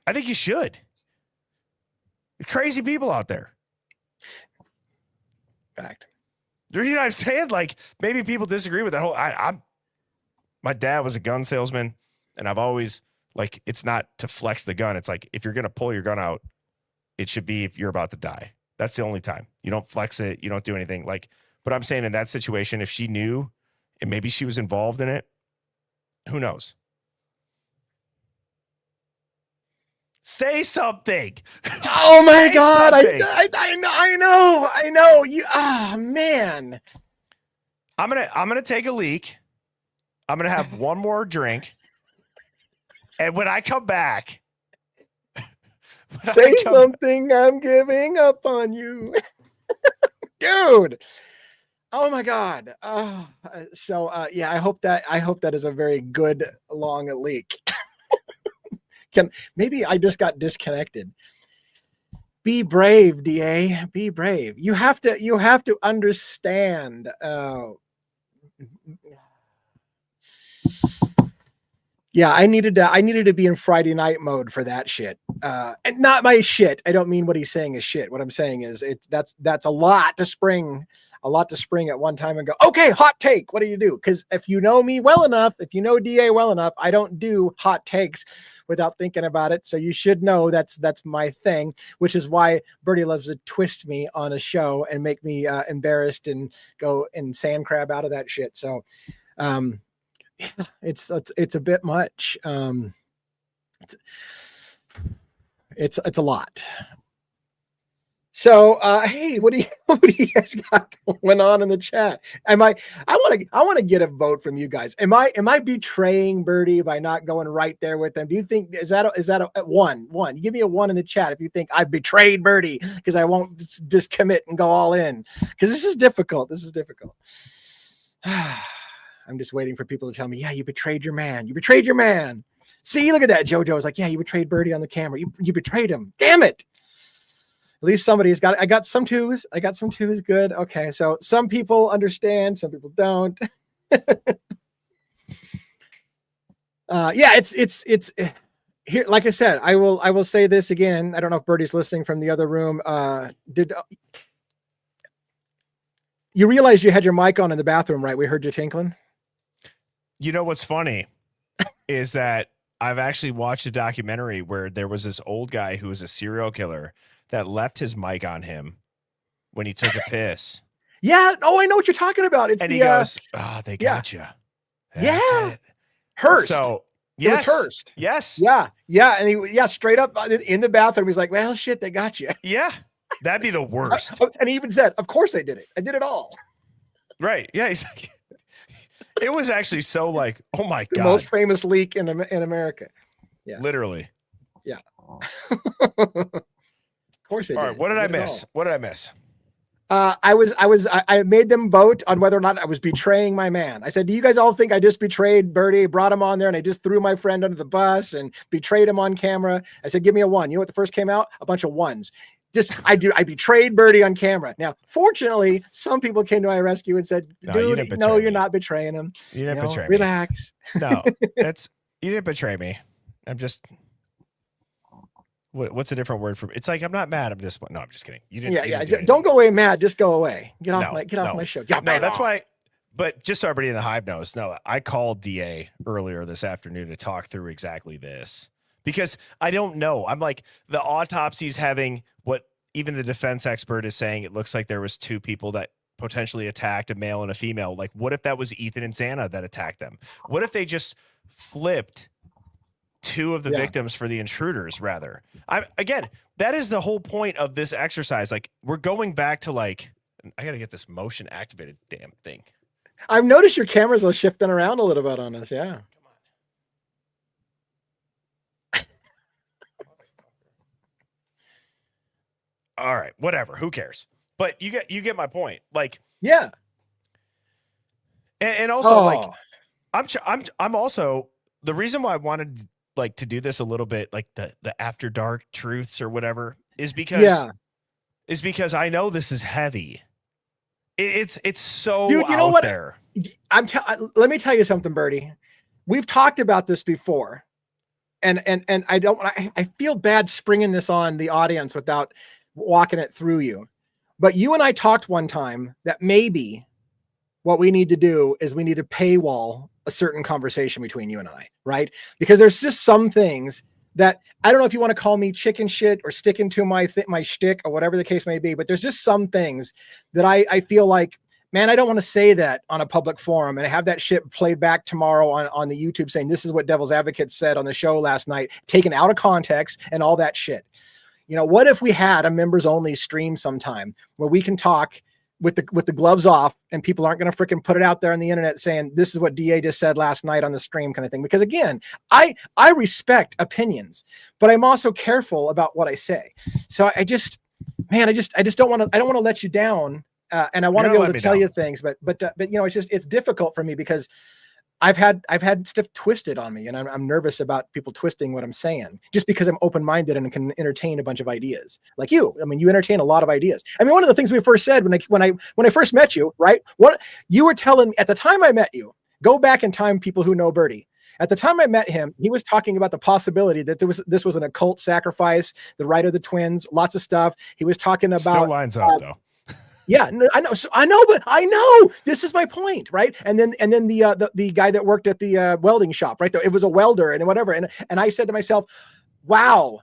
[SPEAKER 1] I think you should. Crazy people out there.
[SPEAKER 2] Fact.
[SPEAKER 1] You know what I'm saying? Like, maybe people disagree with that whole. My dad was a gun salesman, and I've always, like, it's not to flex the gun. It's like, if you're gonna pull your gun out, it should be if you're about to die. That's the only time. You don't flex it. You don't do anything. Like, but I'm saying in that situation, if she knew and maybe she was involved in it, who knows? Say something.
[SPEAKER 2] Oh my
[SPEAKER 1] Say
[SPEAKER 2] God.
[SPEAKER 1] something.
[SPEAKER 2] I know. You, man.
[SPEAKER 1] I'm gonna take a leak. I'm gonna have one more drink. And when I come back,
[SPEAKER 2] say something, I'm giving up on you. Dude. Oh my God. Yeah, I hope that is a very good long leak. Maybe I just got disconnected. Be brave, DA. Be brave. You have to understand. Yeah, I needed to be in Friday night mode for that shit. And not my shit. I don't mean what he's saying is shit. What I'm saying is that's a lot to spring at one time and go, okay, hot take. What do you do? Because if you know me well enough, if you know DA well enough, I don't do hot takes without thinking about it. So you should know that's my thing, which is why Birdie loves to twist me on a show and make me embarrassed and go and sand crab out of that shit. So it's a bit much. It's a lot. So, hey, what do you guys got going on in the chat? I want to get a vote from you guys. Am I betraying Birdie by not going right there with them? Do you think, is that a one? You give me a 1 in the chat if you think I betrayed Birdie because I won't just commit and go all in, because this is difficult. I'm just waiting for people to tell me, yeah, you betrayed your man. See, look at that. JoJo was like, yeah, you betrayed Birdie on the camera. You betrayed him. Damn it. At least somebody's got it. I got some twos. Good. Okay. So some people understand, some people don't. Yeah, it's here. Like I said, I will say this again. I don't know if Birdie's listening from the other room. Did you realize you had your mic on in the bathroom, right? We heard you tinkling.
[SPEAKER 1] You know what's funny is that I've actually watched a documentary where there was this old guy who was a serial killer that left his mic on him when he took a piss.
[SPEAKER 2] Yeah. Oh, I know what you're talking about. It's
[SPEAKER 1] he goes, "Oh, they got you."
[SPEAKER 2] Yeah. Hearst.
[SPEAKER 1] So yes,
[SPEAKER 2] it was Hearst.
[SPEAKER 1] Yes.
[SPEAKER 2] Yeah. And straight up in the bathroom, he's like, "Well, shit, they got you."
[SPEAKER 1] Yeah. That'd be the worst.
[SPEAKER 2] And he even said, "Of course I did it. I did it all."
[SPEAKER 1] Right. Yeah. He's like, it was actually so like, oh my God.
[SPEAKER 2] The most famous leak in America. Yeah.
[SPEAKER 1] Literally.
[SPEAKER 2] Yeah. Of course I did.
[SPEAKER 1] All right. What did I miss?
[SPEAKER 2] I made them vote on whether or not I was betraying my man. I said, do you guys all think I just betrayed Birdie, brought him on there, and I just threw my friend under the bus and betrayed him on camera? I said, give me a 1. You know what the first came out? A bunch of 1s. I betrayed Birdie on camera. Now, fortunately, some people came to my rescue and said, dude, no, you're not betraying him.
[SPEAKER 1] You didn't betray me.
[SPEAKER 2] Relax.
[SPEAKER 1] No, you didn't betray me. I'm just, what's a different word for it's like, I'm not mad. I'm just, no, I'm just kidding. You didn't.
[SPEAKER 2] Yeah. Don't go away mad. Just go away. Get off my show.
[SPEAKER 1] No, that's why. But just so everybody in the hive knows, no, I called DA earlier this afternoon to talk through exactly this. Because I don't know. I'm like, the autopsy's having what even the defense expert is saying. It looks like there was 2 people that potentially attacked, a male and a female. Like, what if that was Ethan and Xana that attacked them? What if they just flipped 2 of the victims for the intruders, rather? Again, that is the whole point of this exercise. Like, we're going back to, like, I got to get this motion activated damn thing.
[SPEAKER 2] I've noticed your cameras are shifting around a little bit on us. Yeah.
[SPEAKER 1] All right, whatever. Who cares? But you get my point. Like,
[SPEAKER 2] yeah.
[SPEAKER 1] And also, like, I'm also, the reason why I wanted like to do this a little bit, like the after dark truths or whatever, is because I know this is heavy. It's so
[SPEAKER 2] Dude, you know what?
[SPEAKER 1] there.
[SPEAKER 2] Let me tell you something, Birdie. We've talked about this before, and I feel bad springing this on the audience without walking it through you. But you and I talked one time that maybe what we need to do is we need to paywall a certain conversation between you and I, right? Because there's just some things that I don't know if you want to call me chicken shit or sticking to my shtick or whatever the case may be, but there's just some things that I feel like, man, I don't want to say that on a public forum and have that shit played back tomorrow on the YouTube saying this is what Devil's Advocate said on the show last night, taken out of context and all that shit. You know, what if we had a members only stream sometime where we can talk with the gloves off and people aren't going to freaking put it out there on the internet saying this is what DA just said last night on the stream kind of thing? Because again, I respect opinions, but I'm also careful about what I say. So I just don't want to let you down. And I want to be able to tell you things, but you know, it's difficult for me because I've had stuff twisted on me, and I'm nervous about people twisting what I'm saying just because I'm open-minded and can entertain a bunch of ideas. Like you, I mean, you entertain a lot of ideas. I mean, one of the things we first said when I first met you, right? What you were telling at the time I met you, go back in time, people who know Birdie. At the time I met him, he was talking about the possibility that this was an occult sacrifice, the right of the twins, lots of stuff. He was talking about
[SPEAKER 1] still lines up though.
[SPEAKER 2] Yeah, I know. So I know. This is my point, right? And then the guy that worked at the welding shop, right? It was a welder and whatever. And I said to myself, wow,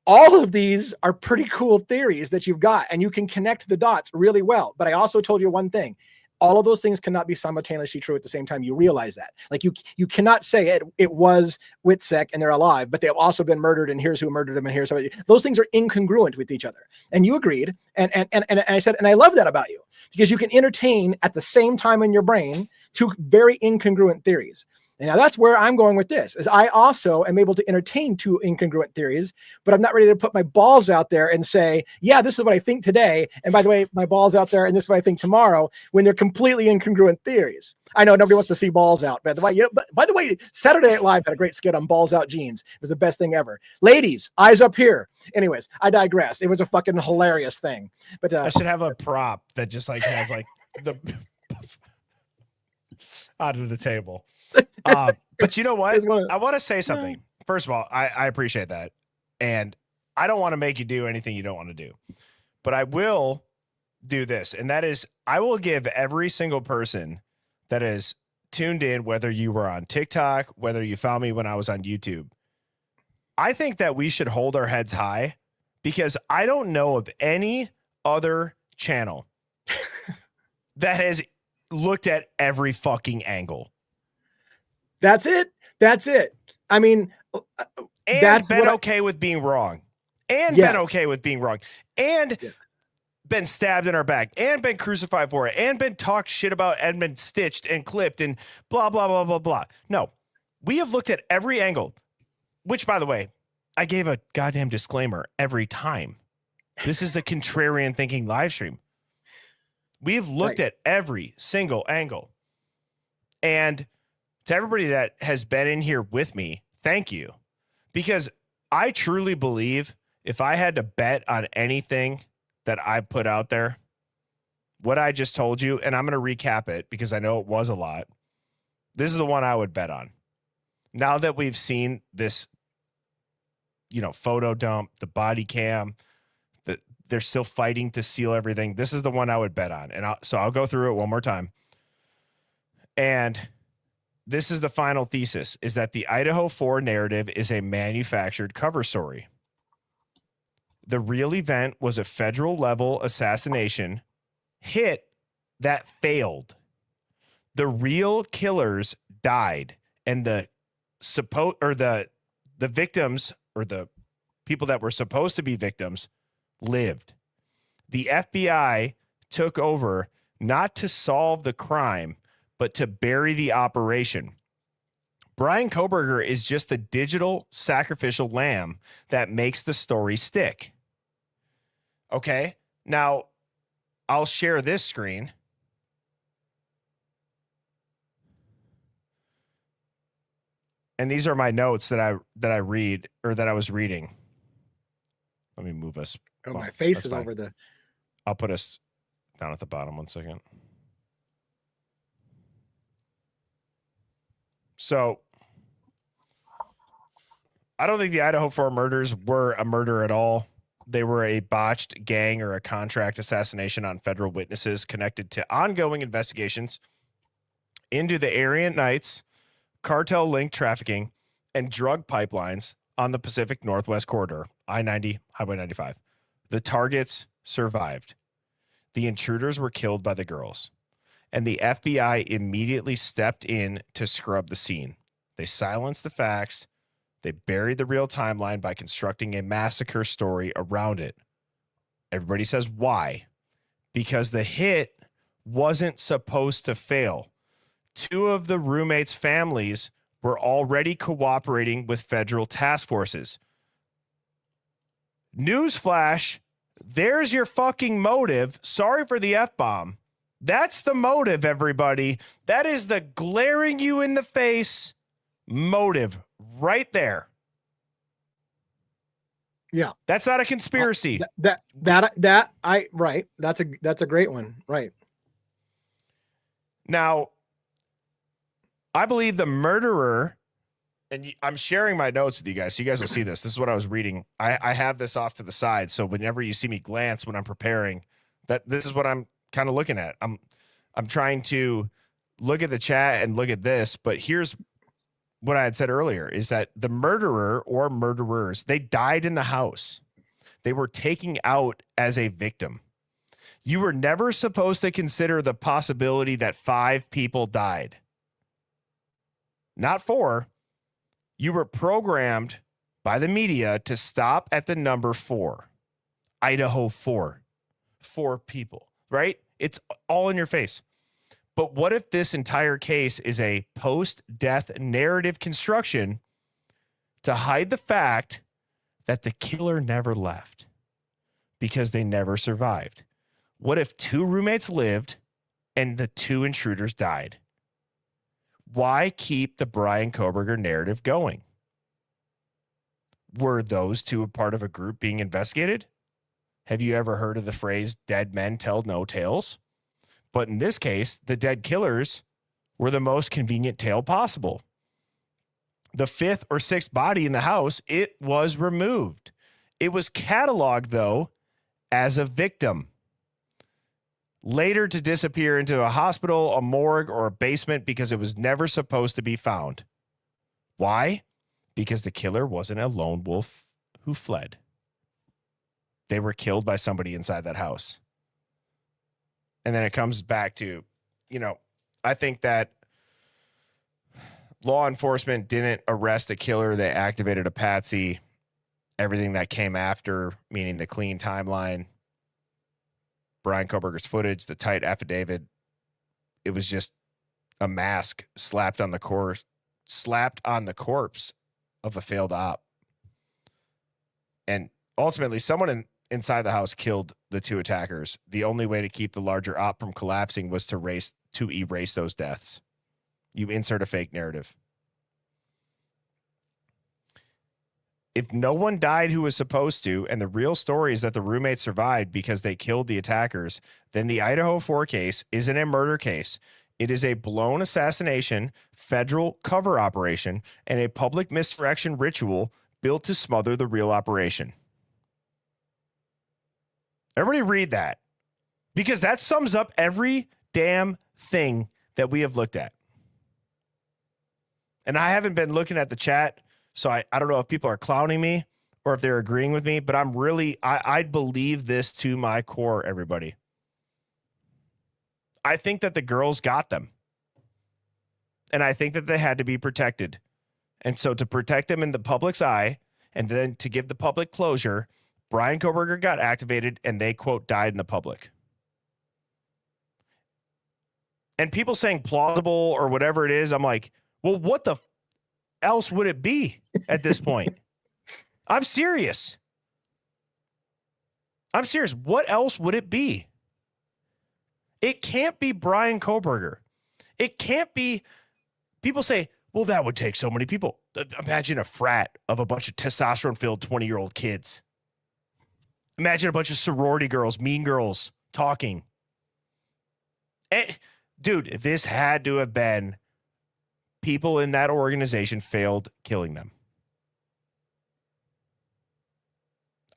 [SPEAKER 2] all of these are pretty cool theories that you've got, and you can connect the dots really well. But I also told you one thing. All of those things cannot be simultaneously true at the same time. You realize that. Like you cannot say it was Witsec and they're alive, but they've also been murdered, and here's who murdered them, and here's somebody. Those things are incongruent with each other. And you agreed. And I said, and I love that about you, because you can entertain at the same time in your brain 2 very incongruent theories. And now that's where I'm going with this, is I also am able to entertain 2 incongruent theories, but I'm not ready to put my balls out there and say, yeah, this is what I think today. And by the way, my balls out there, and this is what I think tomorrow, when they're completely incongruent theories. I know nobody wants to see balls out, by the way. But by the way, Saturday Night Live had a great skit on balls out jeans. It was the best thing ever. Ladies, eyes up here. Anyways, I digress. It was a fucking hilarious thing. But
[SPEAKER 1] I should have a prop that just like has like the out of the table. But you know what? I want to say something. First of all, I appreciate that. And I don't want to make you do anything you don't want to do. But I will do this. And that is, I will give every single person that is tuned in, whether you were on TikTok, whether you found me when I was on YouTube, I think that we should hold our heads high, because I don't know of any other channel that has looked at every fucking angle.
[SPEAKER 2] That's it. I mean,
[SPEAKER 1] and
[SPEAKER 2] that's
[SPEAKER 1] been okay with being wrong, and been okay with being wrong, and been stabbed in our back, and been crucified for it, and been talked shit about, and been stitched and clipped and blah, blah, blah, blah, blah. No, we have looked at every angle, which, by the way, I gave a goddamn disclaimer every time. This is the contrarian thinking live stream. We've looked at every single angle. And to everybody that has been in here with me, thank you. Because I truly believe if I had to bet on anything that I put out there, what I just told you, and I'm going to recap it because I know it was a lot. This is the one I would bet on. Now that we've seen this, photo dump, the body cam, they're still fighting to seal everything. This is the one I would bet on. And I'll go through it one more time. And this is the final thesis, is that the Idaho 4 narrative is a manufactured cover story. The real event was a federal level assassination hit that failed. The real killers died, and the victims, or the people that were supposed to be victims, lived. The FBI took over not to solve the crime, but to bury the operation. Brian Koberger is just the digital sacrificial lamb that makes the story stick. Okay, now I'll share this screen. And these are my notes that I read, or that I was reading. Let me move us.
[SPEAKER 2] Oh, my face is over the.
[SPEAKER 1] I'll put us down at the bottom 1 second. So I don't think the Idaho 4 murders were a murder at all. They were a botched gang or a contract assassination on federal witnesses connected to ongoing investigations into the Aryan Knights, cartel-linked trafficking, and drug pipelines on the Pacific Northwest Corridor, I-90, Highway 95. The targets survived. The intruders were killed by the girls, and the FBI immediately stepped in to scrub the scene. They silenced the facts. They buried the real timeline by constructing a massacre story around it. Everybody says, why? Because the hit wasn't supposed to fail. 2 of the roommates' families were already cooperating with federal task forces. Newsflash, there's your fucking motive. Sorry for the F-bomb. That's the motive, everybody. That is the glaring you in the face motive right there.
[SPEAKER 2] Yeah.
[SPEAKER 1] That's not a conspiracy.
[SPEAKER 2] Right. That's a great one. Right.
[SPEAKER 1] Now, I believe the murderer, and I'm sharing my notes with you guys, so you guys will see this. This is what I was reading. I have this off to the side, so whenever you see me glance when I'm preparing, this is what I'm kind of looking at. I'm trying to look at the chat and look at this, but here's what I had said earlier, is that the murderer or murderers, they died in the house. They were taken out as a victim. You were never supposed to consider the possibility that 5 people died. Not 4. You were programmed by the media to stop at the number 4. Idaho 4. 4 people, right? It's all in your face. But what if this entire case is a post-death narrative construction to hide the fact that the killer never left because they never survived? What if 2 roommates lived and the 2 intruders died? Why keep the Brian Koberger narrative going? Were those 2 a part of a group being investigated? Have you ever heard of the phrase, dead men tell no tales? But in this case, the dead killers were the most convenient tale possible. The 5th or 6th body in the house, it was removed. It was cataloged, though, as a victim. Later to disappear into a hospital, a morgue, or a basement because it was never supposed to be found. Why? Because the killer wasn't a lone wolf who fled. They were killed by somebody inside that house. And then it comes back to, I think that law enforcement didn't arrest a killer. They activated a patsy. Everything that came after, meaning the clean timeline, Brian Koberger's footage, the tight affidavit, it was just a mask slapped on the corpse of a failed op. And ultimately, someone inside the house killed the two attackers. The only way to keep the larger op from collapsing was to erase those deaths. You insert a fake narrative. If no one died who was supposed to, and the real story is that the roommates survived because they killed the attackers, then the Idaho 4 case isn't a murder case. It is a blown assassination, federal cover operation, and a public misdirection ritual built to smother the real operation. Everybody read that, because that sums up every damn thing that we have looked at. And I haven't been looking at the chat, so I don't know if people are clowning me or if they're agreeing with me, but I believe this to my core, everybody. I think that the girls got them. And I think that they had to be protected. And so to protect them in the public's eye, and then to give the public closure, Brian Koberger got activated and they, quote, died in the public. And people saying plausible or whatever it is, I'm like, well, what the else would it be at this point? I'm serious. What else would it be? It can't be Brian Koberger. It can't be. People say, well, that would take so many people. Imagine a frat of a bunch of testosterone-filled 20-year-old kids. Imagine a bunch of sorority girls, mean girls, talking. Dude, this had to have been people in that organization failed killing them.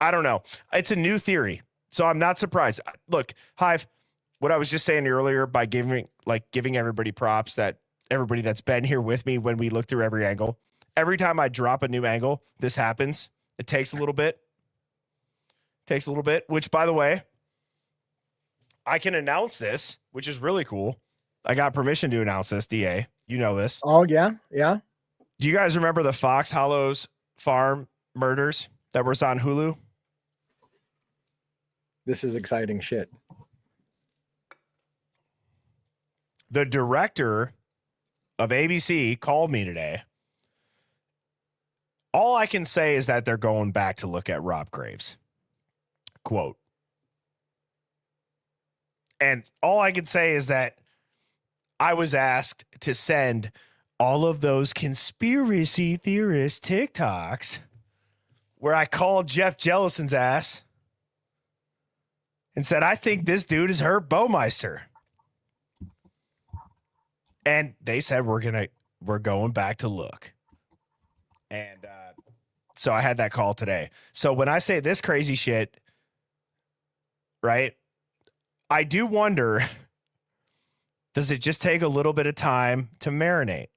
[SPEAKER 1] I don't know. It's a new theory, so I'm not surprised. Look, Hive, what I was just saying earlier by giving everybody props, that everybody that's been here with me when we look through every angle. Every time I drop a new angle, this happens. It takes a little bit. Which, by the way, I can announce this, which is really cool. I got permission to announce this, DA. You know this.
[SPEAKER 2] Oh, yeah. Yeah.
[SPEAKER 1] Do you guys remember the Fox Hollows Farm murders that was on Hulu?
[SPEAKER 2] This is exciting shit.
[SPEAKER 1] The director of ABC called me today. All I can say is that they're going back to look at Rob Graves. Quote. And all I can say is that I was asked to send all of those conspiracy theorist TikToks where I called Jeff Jellison's ass and said, I think this dude is Herb Baumeister. And they said, we're going back to look. And so I had that call today. So when I say this crazy shit, right, I do wonder, does it just take a little bit of time to marinate?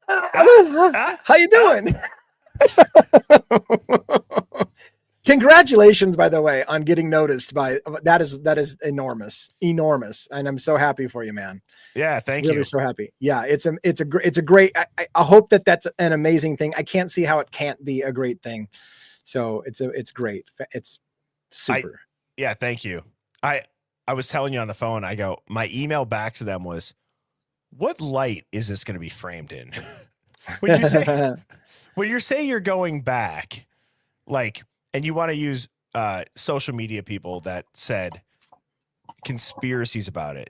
[SPEAKER 2] How you doing? Congratulations, by the way, on getting noticed by that is enormous, and I'm so happy for you, man.
[SPEAKER 1] Yeah, thank
[SPEAKER 2] you.
[SPEAKER 1] Really
[SPEAKER 2] so happy. Yeah, it's a great. I hope that's an amazing thing. I can't see how it can't be a great thing. So it's great. It's super.
[SPEAKER 1] Yeah, thank you. I was telling you on the phone. I go, my email back to them was, what light is this going to be framed in? when you say you're going back, like. And you want to use social media people that said conspiracies about it.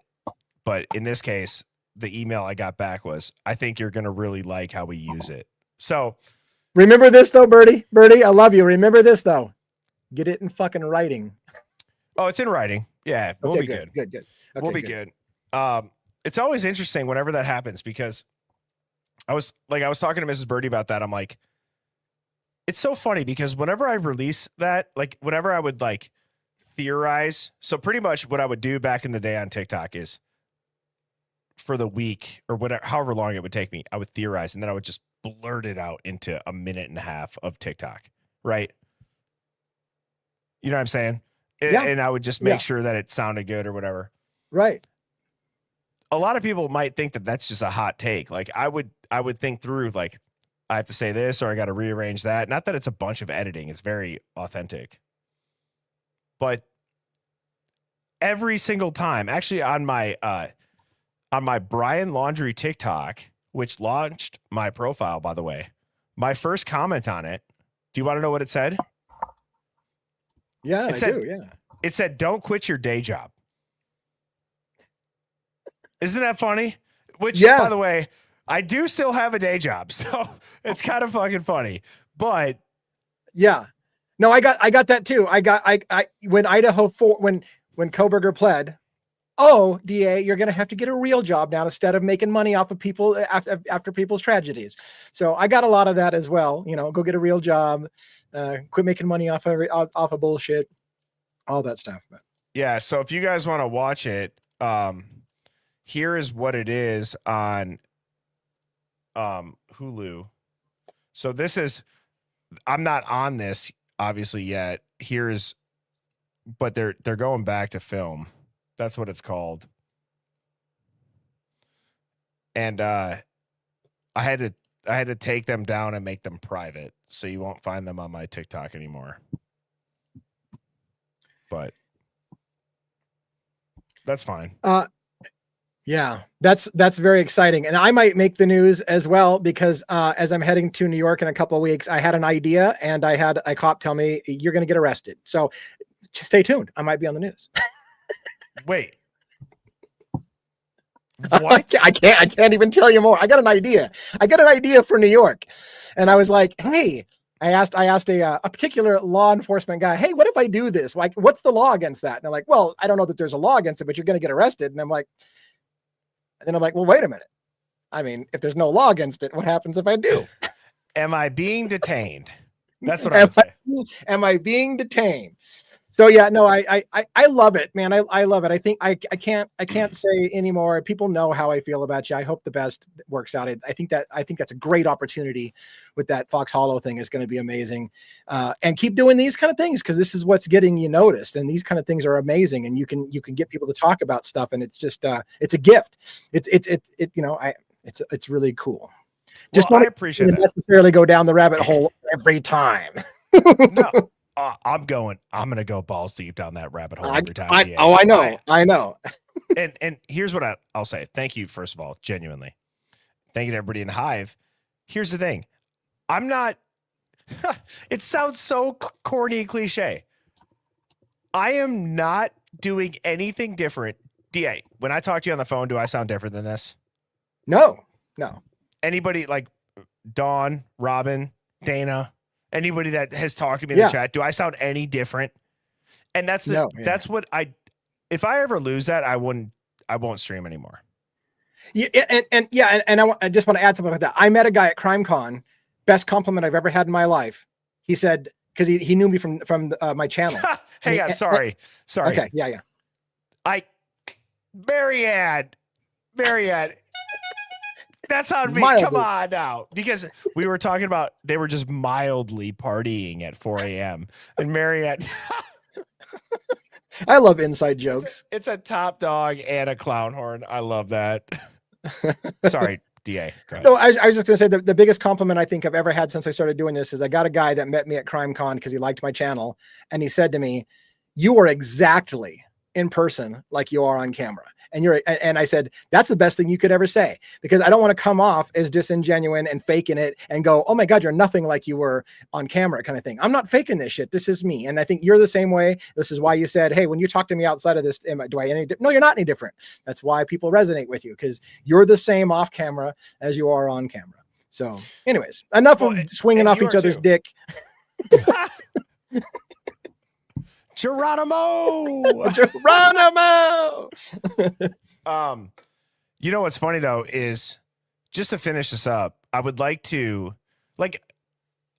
[SPEAKER 1] But in this case, the email I got back was, I think you're going to really like how we use it. So
[SPEAKER 2] remember this, though, Birdie. Birdie, I love you. Remember this, though. Get it in fucking writing.
[SPEAKER 1] Oh, it's in writing. Yeah, we'll be good.
[SPEAKER 2] Good. Okay,
[SPEAKER 1] we'll be good. It's always interesting whenever that happens, because I was talking to Mrs. Birdie about that. I'm like, it's so funny because whenever I release that, like whenever I would like theorize, so pretty much what I would do back in the day on TikTok is for the week or whatever, however long it would take me, I would theorize and then I would just blurt it out into a minute and a half of TikTok, right? You know what I'm saying?
[SPEAKER 2] Yeah.
[SPEAKER 1] And I would just make sure that it sounded good or whatever.
[SPEAKER 2] Right.
[SPEAKER 1] A lot of people might think that that's just a hot take. Like I would think through like, I have to say this or I got to rearrange that. Not that it's a bunch of editing. It's very authentic. But every single time, actually on my Brian Laundry TikTok, which launched my profile, by the way, my first comment on it, do you want to know what it said?
[SPEAKER 2] Yeah,
[SPEAKER 1] It
[SPEAKER 2] I
[SPEAKER 1] said,
[SPEAKER 2] do. Yeah.
[SPEAKER 1] It said, don't quit your day job. Isn't that funny? Which,
[SPEAKER 2] Yeah.
[SPEAKER 1] by the way, I do still have a day job, so it's kind of fucking funny. But
[SPEAKER 2] yeah, no, I got that too. I when Idaho when Koberger pled, oh, DA, you're going to have to get a real job now instead of making money off of people after people's tragedies. So I got a lot of that as well. You know, go get a real job, quit making money off of bullshit, all that stuff. But
[SPEAKER 1] yeah, so if you guys want to watch it, here is what it is on Hulu. So this is, I'm not on this obviously yet. But they're going back to film. That's what it's called. And I had to take them down and make them private, so you won't find them on my TikTok anymore. But that's fine.
[SPEAKER 2] Yeah, that's very exciting. And I might make the news as well, because as I'm heading to New York in a couple of weeks, I had an idea and I had a cop tell me you're going to get arrested. So just stay tuned. I might be on the news.
[SPEAKER 1] Wait. What?
[SPEAKER 2] I can't even tell you more. I got an idea. For New York. And I was like, hey, I asked a particular law enforcement guy, hey, what if I do this? Like, what's the law against that? And they're like, well, I don't know that there's a law against it, but you're going to get arrested. And I'm like, well, wait a minute. I mean, if there's no law against it, what happens if I do?
[SPEAKER 1] Am I being detained? That's what I would say.
[SPEAKER 2] Am I being detained? So yeah, no, I love it, man. I love it. I think I can't say anymore. People know how I feel about you. I hope the best works out. I think that's a great opportunity with that Fox Hollow thing. Is going to be amazing. And keep doing these kind of things, because this is what's getting you noticed. And these kind of things are amazing. And you can get people to talk about stuff. And it's just it's a gift. It's really cool. Just
[SPEAKER 1] I appreciate that.
[SPEAKER 2] Necessarily go down the rabbit hole every time.
[SPEAKER 1] No. I'm going to go balls deep down that rabbit hole every time.
[SPEAKER 2] I know.
[SPEAKER 1] And here's what I'll say. Thank you, first of all, genuinely. Thank you to everybody in the Hive. Here's the thing. I'm not, it sounds so corny and cliche. I am not doing anything different. DA, when I talk to you on the phone, do I sound different than this?
[SPEAKER 2] No.
[SPEAKER 1] Anybody like Dawn, Robin, Dana, anybody that has talked to me in the chat, do I sound any different? And that's that's what if I ever lose that, I won't stream anymore.
[SPEAKER 2] Yeah, and I just want to add something like that. I met a guy at CrimeCon, best compliment I've ever had in my life. He said, because he knew me from my channel.
[SPEAKER 1] Hang on, sorry.
[SPEAKER 2] Okay, yeah.
[SPEAKER 1] Marianne. That's on me.
[SPEAKER 2] Mildly.
[SPEAKER 1] Come on now. Because we were talking about they were just mildly partying at 4 a.m. And Marianne.
[SPEAKER 2] I love inside jokes.
[SPEAKER 1] It's a top dog and a clown horn. I love that. Sorry, DA.
[SPEAKER 2] No, I was just going to say the biggest compliment I think I've ever had since I started doing this is I got a guy that met me at CrimeCon because he liked my channel. And he said to me, you are exactly in person like you are on camera. And I said, that's the best thing you could ever say, because I don't want to come off as disingenuous and faking it and go, oh my God, you're nothing like you were on camera kind of thing. I'm not faking this shit. This is me. And I think you're the same way. This is why you said, hey, when you talk to me outside of this, no, you're not any different. That's why people resonate with you, because you're the same off camera as you are on camera. So anyways, enough of swinging off each other's dick.
[SPEAKER 1] Geronimo. You know what's funny though is, just to finish this up, I would like to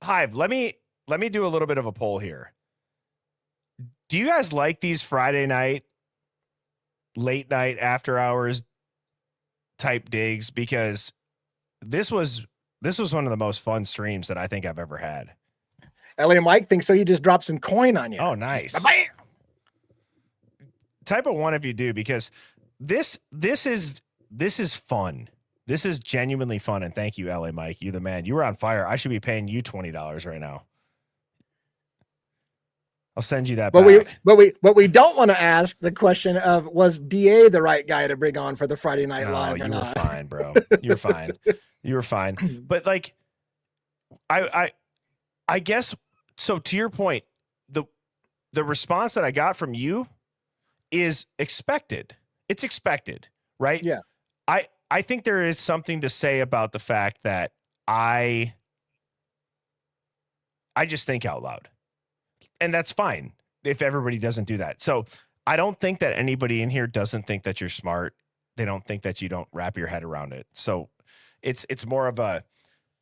[SPEAKER 1] Hive, let me do a little bit of a poll here. Do you guys like these Friday night, late night, after hours type digs? Because this was one of the most fun streams that I think I've ever had.
[SPEAKER 2] LA Mike thinks so. He just dropped some coin on you.
[SPEAKER 1] Oh, nice.
[SPEAKER 2] Bam!
[SPEAKER 1] Type of one if you do, because this is fun. This is genuinely fun. And thank you, LA Mike. You're the man. You were on fire. I should be paying you $20 right now. I'll send you that.
[SPEAKER 2] But we don't want to ask the question of, was DA the right guy to bring on for the Friday Night Live?
[SPEAKER 1] You were fine, bro. You were fine. But I I guess so. To your point, the the response that I got from you is expected. It's expected, right?
[SPEAKER 2] Yeah.
[SPEAKER 1] I think there is something to say about the fact that I I just think out loud. And that's fine if everybody doesn't do that. So I don't think that anybody in here doesn't think that you're smart. They don't think that you don't wrap your head around it. So it's more of a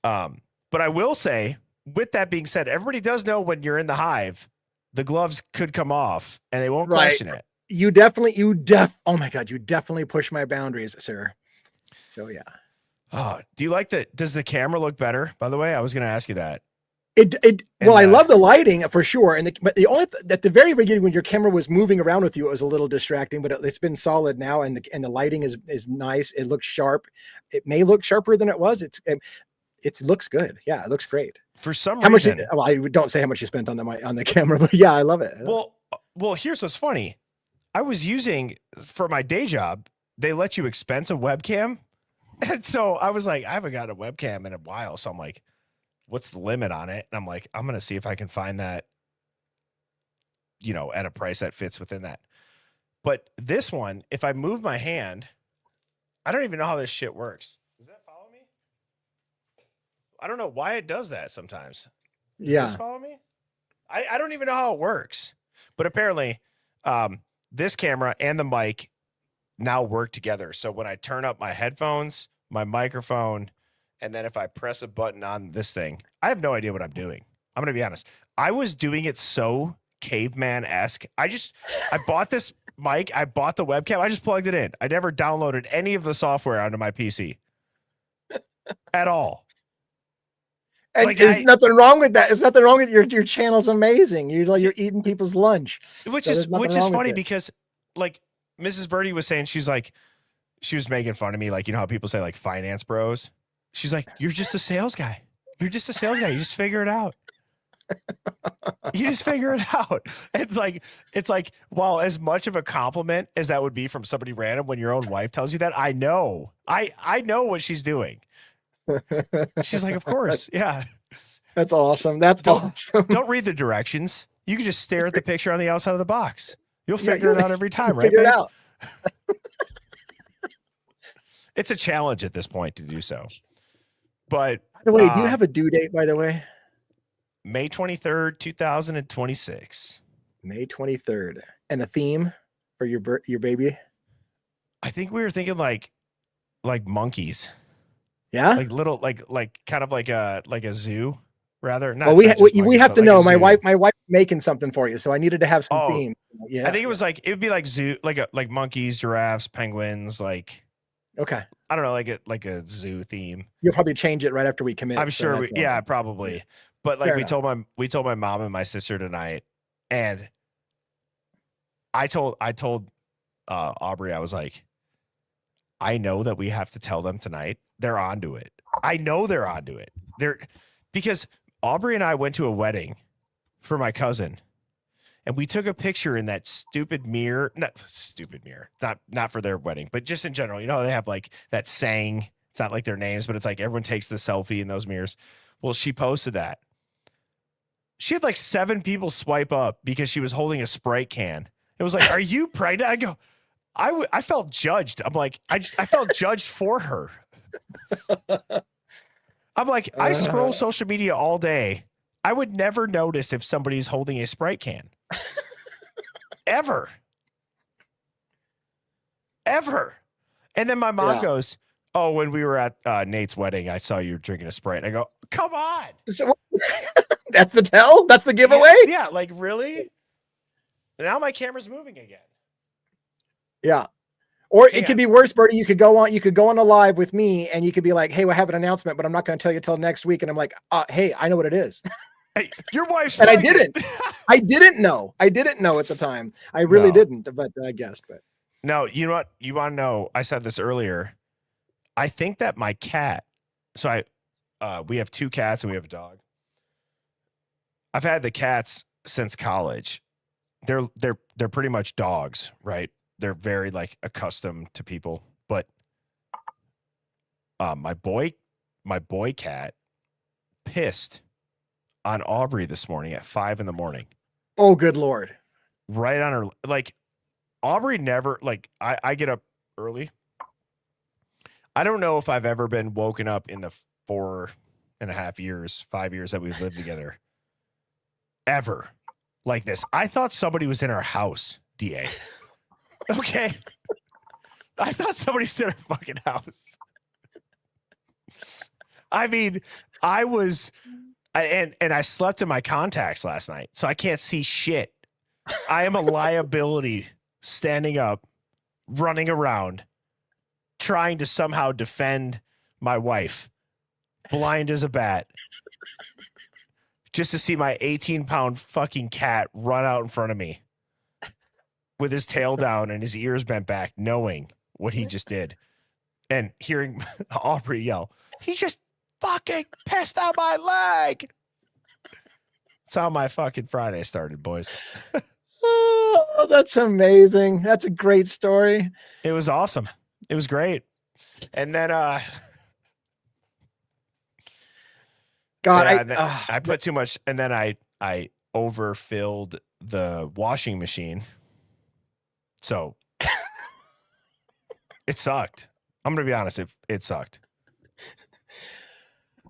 [SPEAKER 1] but I will say, with that being said, everybody does know when you're in the hive, the gloves could come off and they won't
[SPEAKER 2] Right.
[SPEAKER 1] question it.
[SPEAKER 2] Oh my God, you definitely push my boundaries, sir. So yeah.
[SPEAKER 1] Oh, do you like the does the camera look better? By the way, I was going to ask you that.
[SPEAKER 2] Well, I love the lighting for sure. But the only at the very beginning, when your camera was moving around with you, it was a little distracting, but it's been solid now. And the lighting is nice. It looks sharp. It may look sharper than it was. It looks good. Yeah. It looks great.
[SPEAKER 1] For some
[SPEAKER 2] How
[SPEAKER 1] reason.
[SPEAKER 2] Well, I don't say how much you spent on the camera, but yeah, I love it.
[SPEAKER 1] Well, here's what's funny. I was using for my day job, they let you expense a webcam. And so I was like, I haven't got a webcam in a while. So I'm like, what's the limit on it? And I'm like, I'm going to see if I can find that, at a price that fits within that. But this one, if I move my hand, I don't even know how this shit works. Does that follow me? I don't know why it does that sometimes. Does this follow me? I don't even know how it works. But apparently, this camera and the mic now work together. So when I turn up my headphones, my microphone, and then if I press a button on this thing, I have no idea what I'm doing. I'm going to be honest. I was doing it so caveman-esque. I bought this mic. I bought the webcam. I just plugged it in. I never downloaded any of the software onto my PC at all.
[SPEAKER 2] And there's nothing wrong with that. There's nothing wrong with your channel's amazing. You're eating people's lunch.
[SPEAKER 1] Which is funny because like Mrs. Birdie was saying, she was making fun of me. Like, how people say like finance bros. She's like, you're just a sales guy. You're just a sales guy. You just figure it out. You just figure it out. It's like, well, as much of a compliment as that would be from somebody random when your own wife tells you that, I know what she's doing. She's like, of course. Yeah.
[SPEAKER 2] That's awesome. Awesome.
[SPEAKER 1] Don't read the directions. You can just stare at the picture on the outside of the box. You'll figure it out every time, right?
[SPEAKER 2] Figure it out.
[SPEAKER 1] It's a challenge at this point to do so. But
[SPEAKER 2] by the way, do you have a due date, by the way?
[SPEAKER 1] May 23rd, 2026.
[SPEAKER 2] May 23rd. And a theme for your baby?
[SPEAKER 1] I think we were thinking like monkeys.
[SPEAKER 2] Yeah.
[SPEAKER 1] Like little like kind of like a zoo rather.
[SPEAKER 2] Well, we have to know. My wife making something for you, so I needed to have some theme. Yeah.
[SPEAKER 1] I think it would be like zoo, like monkeys, giraffes, penguins, like
[SPEAKER 2] okay.
[SPEAKER 1] I don't know, like a zoo theme.
[SPEAKER 2] You'll probably change it right after we commit.
[SPEAKER 1] I'm sure probably. But like we told my mom and my sister tonight, and I told Aubrey, I was like, I know that we have to tell them tonight. They're onto it. I know they're onto it. Because Aubrey and I went to a wedding for my cousin, and we took a picture in that stupid mirror. Not for their wedding, but just in general. They have like that saying. It's not like their names, but it's like everyone takes the selfie in those mirrors. Well, she posted that. She had like 7 people swipe up because she was holding a Sprite can. It was like, are you pregnant? I go, I felt judged. I'm like, I felt judged for her. I'm like, I scroll social media all day. I would never notice if somebody's holding a Sprite can. Ever. And then my mom goes, oh, when we were at Nate's wedding, I saw you drinking a Sprite. And I go, come on.
[SPEAKER 2] So, that's the tell? That's the giveaway?
[SPEAKER 1] Yeah, like really? Now my camera's moving again.
[SPEAKER 2] Yeah. Or it could be worse, Bertie. You could go on a live with me and you could be like, hey, I have an announcement, but I'm not going to tell you till next week. And I'm like, hey, I know what it is.
[SPEAKER 1] Hey, your wife's
[SPEAKER 2] and pregnant. I didn't know at the time. I really didn't, but I guessed. But
[SPEAKER 1] no, you know what? You want to know? I said this earlier. I think that my cat, so we have 2 cats and we have a dog. I've had the cats since college. They're pretty much dogs, right? They're very like accustomed to people, but my boy cat pissed on Aubrey this morning at 5 a.m.
[SPEAKER 2] Oh, good Lord.
[SPEAKER 1] Right on her. Like, Aubrey never, like, I get up early. I don't know if I've ever been woken up in the 4.5 years, 5 years that we've lived together ever like this. I thought somebody was in our house, DA. Okay. I thought somebody was in our fucking house. I mean, and I slept in my contacts last night, so I can't see shit. I am a liability standing up, running around, trying to somehow defend my wife, blind as a bat, just to see my 18-pound fucking cat run out in front of me with his tail down and his ears bent back, knowing what he just did. And hearing Aubrey yell, he just fucking pissed on my leg. That's how my fucking Friday started, boys.
[SPEAKER 2] Oh, that's amazing. That's a great story.
[SPEAKER 1] It was awesome. It was great. And then
[SPEAKER 2] God,
[SPEAKER 1] I put too much, and then I overfilled the washing machine. So it sucked. I'm gonna be honest, it sucked.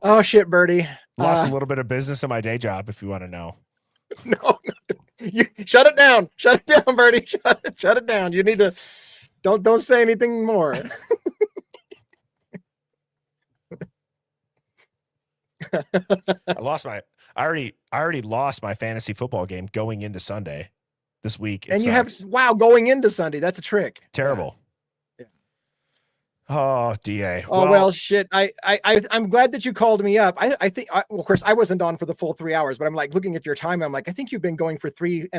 [SPEAKER 2] Oh shit, Birdie.
[SPEAKER 1] Lost a little bit of business in my day job, if you want to know.
[SPEAKER 2] No, you shut it down. Shut it down, Birdie. Shut it down. You need to don't say anything more.
[SPEAKER 1] I already lost my fantasy football game going into Sunday this week.
[SPEAKER 2] And you have going into Sunday. That's a trick.
[SPEAKER 1] Terrible. Yeah. Oh, DA.
[SPEAKER 2] Oh, well, shit. I'm glad that you called me up. I think, well, of course, I wasn't on for the full 3 hours, but I'm like looking at your time. I'm like, I think you've been going for 3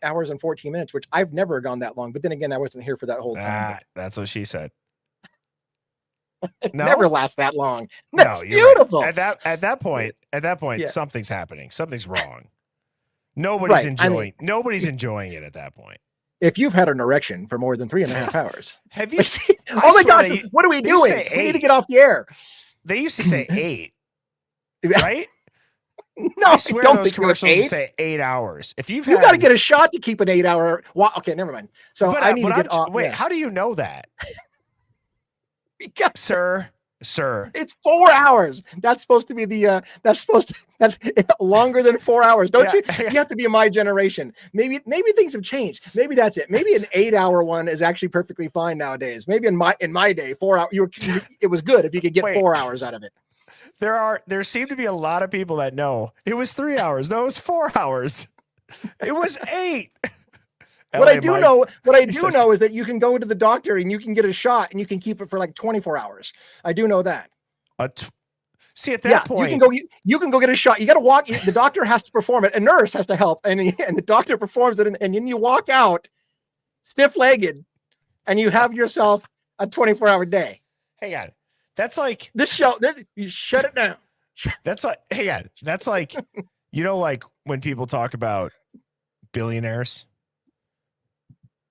[SPEAKER 2] hours and 14 minutes, which I've never gone that long. But then again, I wasn't here for that whole time.
[SPEAKER 1] That's what she said.
[SPEAKER 2] It never lasts that long. That's
[SPEAKER 1] no,
[SPEAKER 2] beautiful.
[SPEAKER 1] Right. At that point,
[SPEAKER 2] yeah.
[SPEAKER 1] Something's happening. Something's wrong. Nobody's enjoying it at that point.
[SPEAKER 2] If you've had an erection for more than 3.5 hours,
[SPEAKER 1] have you?
[SPEAKER 2] Oh my gosh, what are we doing? We need to get off the air.
[SPEAKER 1] They used to say 8, right?
[SPEAKER 2] No,
[SPEAKER 1] I swear those commercials say 8 hours. If you
[SPEAKER 2] got to get a shot to keep an 8 hour. Well, okay, never mind. So I need to get off.
[SPEAKER 1] Wait, how do you know that?
[SPEAKER 2] Because
[SPEAKER 1] sir,
[SPEAKER 2] it's 4 hours. That's supposed to be that's longer than 4 hours. Don't you? You have to be my generation. Maybe things have changed. Maybe that's it. Maybe an 8 hour one is actually perfectly fine nowadays. Maybe in my day, 4 hours, it was good if you could get 4 hours out of it.
[SPEAKER 1] There seem to be a lot of people that know it was 3 hours. No, it was 4 hours. It was 8.
[SPEAKER 2] What I do know is that you can go to the doctor and you can get a shot and you can keep it for like 24 hours. I do know that.
[SPEAKER 1] See, at that point,
[SPEAKER 2] you can go get a shot. You got to walk. The doctor has to perform it. A nurse has to help, and the doctor performs it, and then you walk out stiff-legged, and you have yourself a 24-hour day.
[SPEAKER 1] Hang on, that's like
[SPEAKER 2] this show. You shut it down.
[SPEAKER 1] That's like, hang on, that's like, like when people talk about billionaires.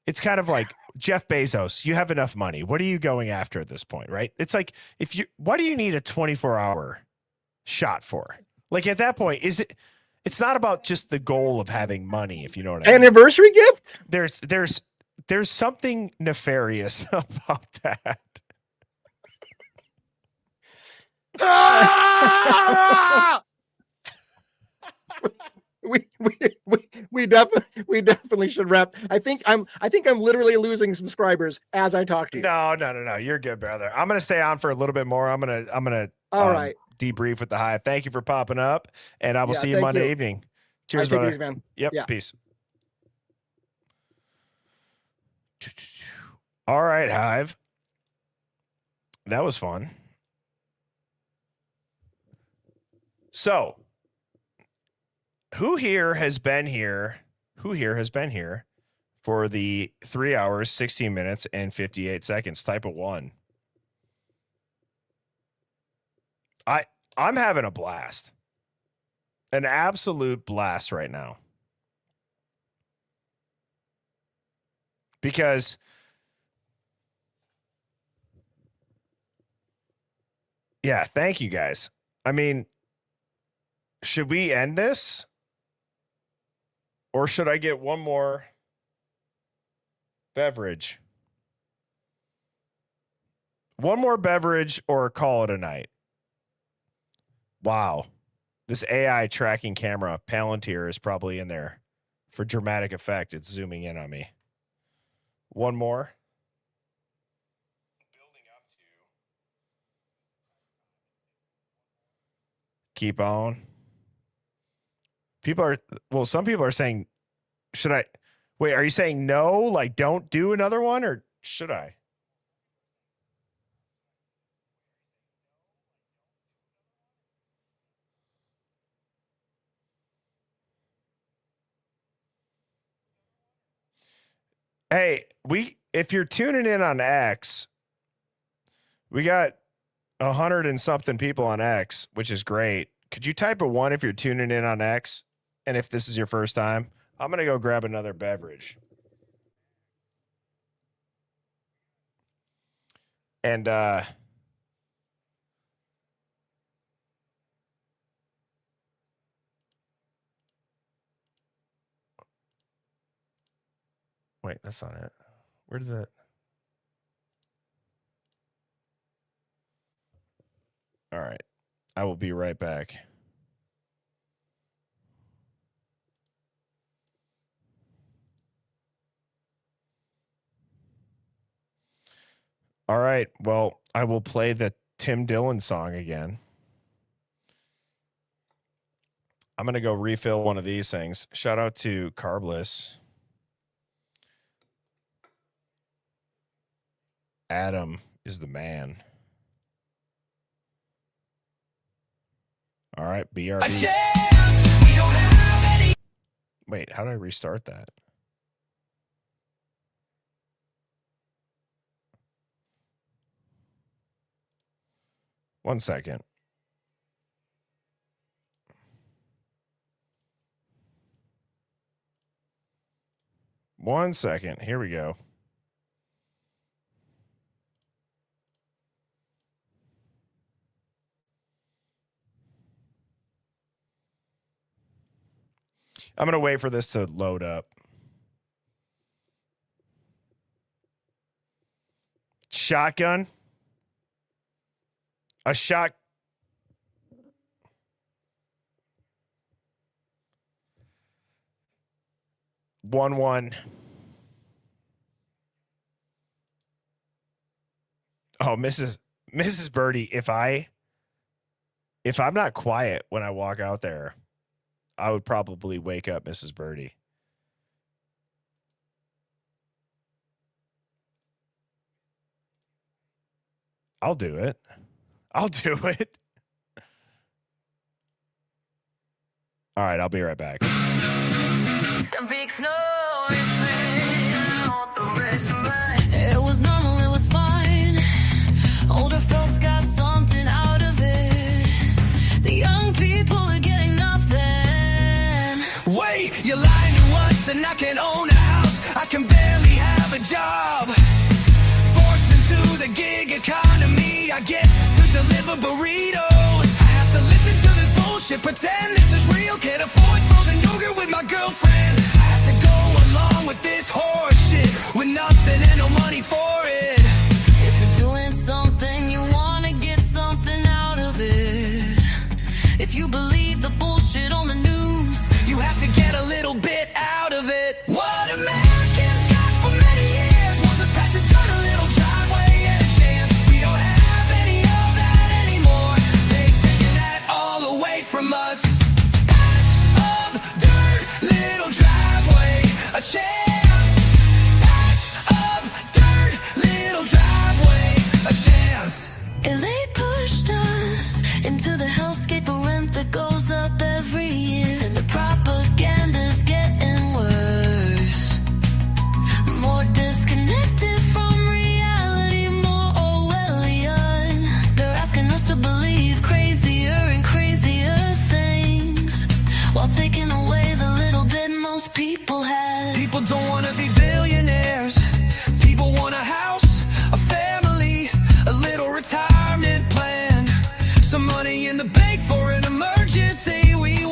[SPEAKER 1] It's kind of like Jeff Bezos. You have enough money. What are you going after at this point, right? It's like what do you need a 24-hour shot for? Like at that point, it's not about just the goal of having money, if you know what I mean.
[SPEAKER 2] Anniversary gift?
[SPEAKER 1] There's something nefarious about that.
[SPEAKER 2] We definitely should wrap. I think I'm literally losing subscribers as I talk to you.
[SPEAKER 1] No. You're good, brother. I'm gonna stay on for a little bit more. I'm gonna
[SPEAKER 2] all right.
[SPEAKER 1] Debrief with the Hive. Thank you for popping up, and I will see you Monday evening. Cheers, brother.
[SPEAKER 2] Easy, man.
[SPEAKER 1] Yep. Yeah. Peace. All right, Hive. That was fun. So, who here has been here for the 3 hours, 16 minutes, and 58 seconds? Type of 1. I'm having a blast. An absolute blast right now. Because yeah, thank you guys. I mean, should we end this? Or should I get one more beverage? One more beverage or call it a night? Wow. This AI tracking camera, Palantir, is probably in there for dramatic effect. It's zooming in on me. One more. Building up to. Keep on. Some people are saying, should I? Wait, are you saying no? Like, don't do another one, or should I? Hey, if you're tuning in on X, we got 100 and something people on X, which is great. Could you type a 1 if you're tuning in on X? And if this is your first time, I'm going to go grab another beverage. And wait, that's not it. Where did that? All right. I will be right back. All right. Well, I will play the Tim Dillon song again. I'm going to go refill one of these things. Shout out to Carbless. Adam is the man. All right, BRB. Wait, how do I restart that? One second. One second. Here we go. I'm going to wait for this to load up. Shotgun. A shot. One. Oh, Mrs. Birdie, if I'm not quiet when I walk out there, I would probably wake up Mrs. Birdie. I'll do it. All right, I'll be right back.
[SPEAKER 3] It was normal, it was fine. Older folks got something out of it. The young people are getting nothing.
[SPEAKER 4] Wait, you're lying to us and I can own a house. I can barely have a job. Forced into the gig economy, I get to deliver burritos. I have to listen to this bullshit, pretend this is real. Can't afford frozen yogurt with my girlfriend. I have to go along with this horse shit with nothing and no money for it.
[SPEAKER 3] If you're doing something, you wanna get something out of it. If you believe the bullshit on the news,
[SPEAKER 4] you have to get a little bit out of it. What Americans got for many years was a patch of dirt, a little driveway, and a chance. We don't have any of that anymore. They've taken that all away from us. Patch of dirt, little driveway, a chance. Patch of dirt, little driveway, a chance.
[SPEAKER 3] if they pushed us into the hellscape of rent that goes up every year, and the propaganda's getting worse, more disconnected from reality, more Orwellian. They're asking us to believe crazier and crazier things, while taking away the little bit most people have.
[SPEAKER 4] People don't want to be billionaires. People want a house, a family, a little retirement plan, some money in the bank for an emergency. We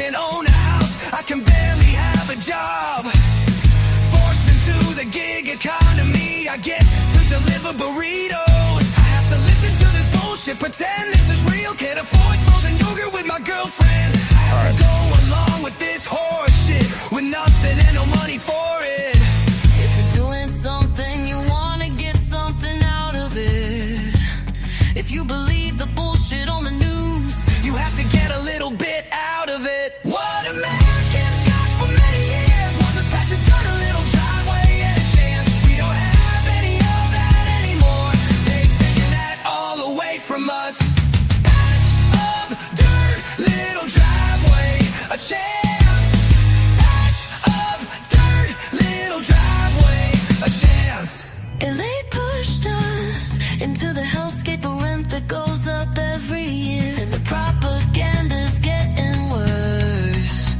[SPEAKER 4] can't own a house, I can barely have a job. Forced into the gig economy, I get to deliver burritos. I have to listen to this bullshit, pretend this is real. Can't afford frozen yogurt with my girlfriend. I have to go along with this horse shit with nothing and no money for it.
[SPEAKER 3] If you're doing something, you wanna get something out of it. If you believe the bullshit on the news,
[SPEAKER 4] You have to get a little bit out of it. What Americans got for many years was a patch of dirt, a little driveway, and a chance. We don't have any of that anymore. They've taken that all away from us. Patch of dirt, little driveway, a chance. Patch of dirt, little driveway, a chance.
[SPEAKER 3] and they pushed us into the hellscape of rent that goes up every year. And the propaganda's getting worse.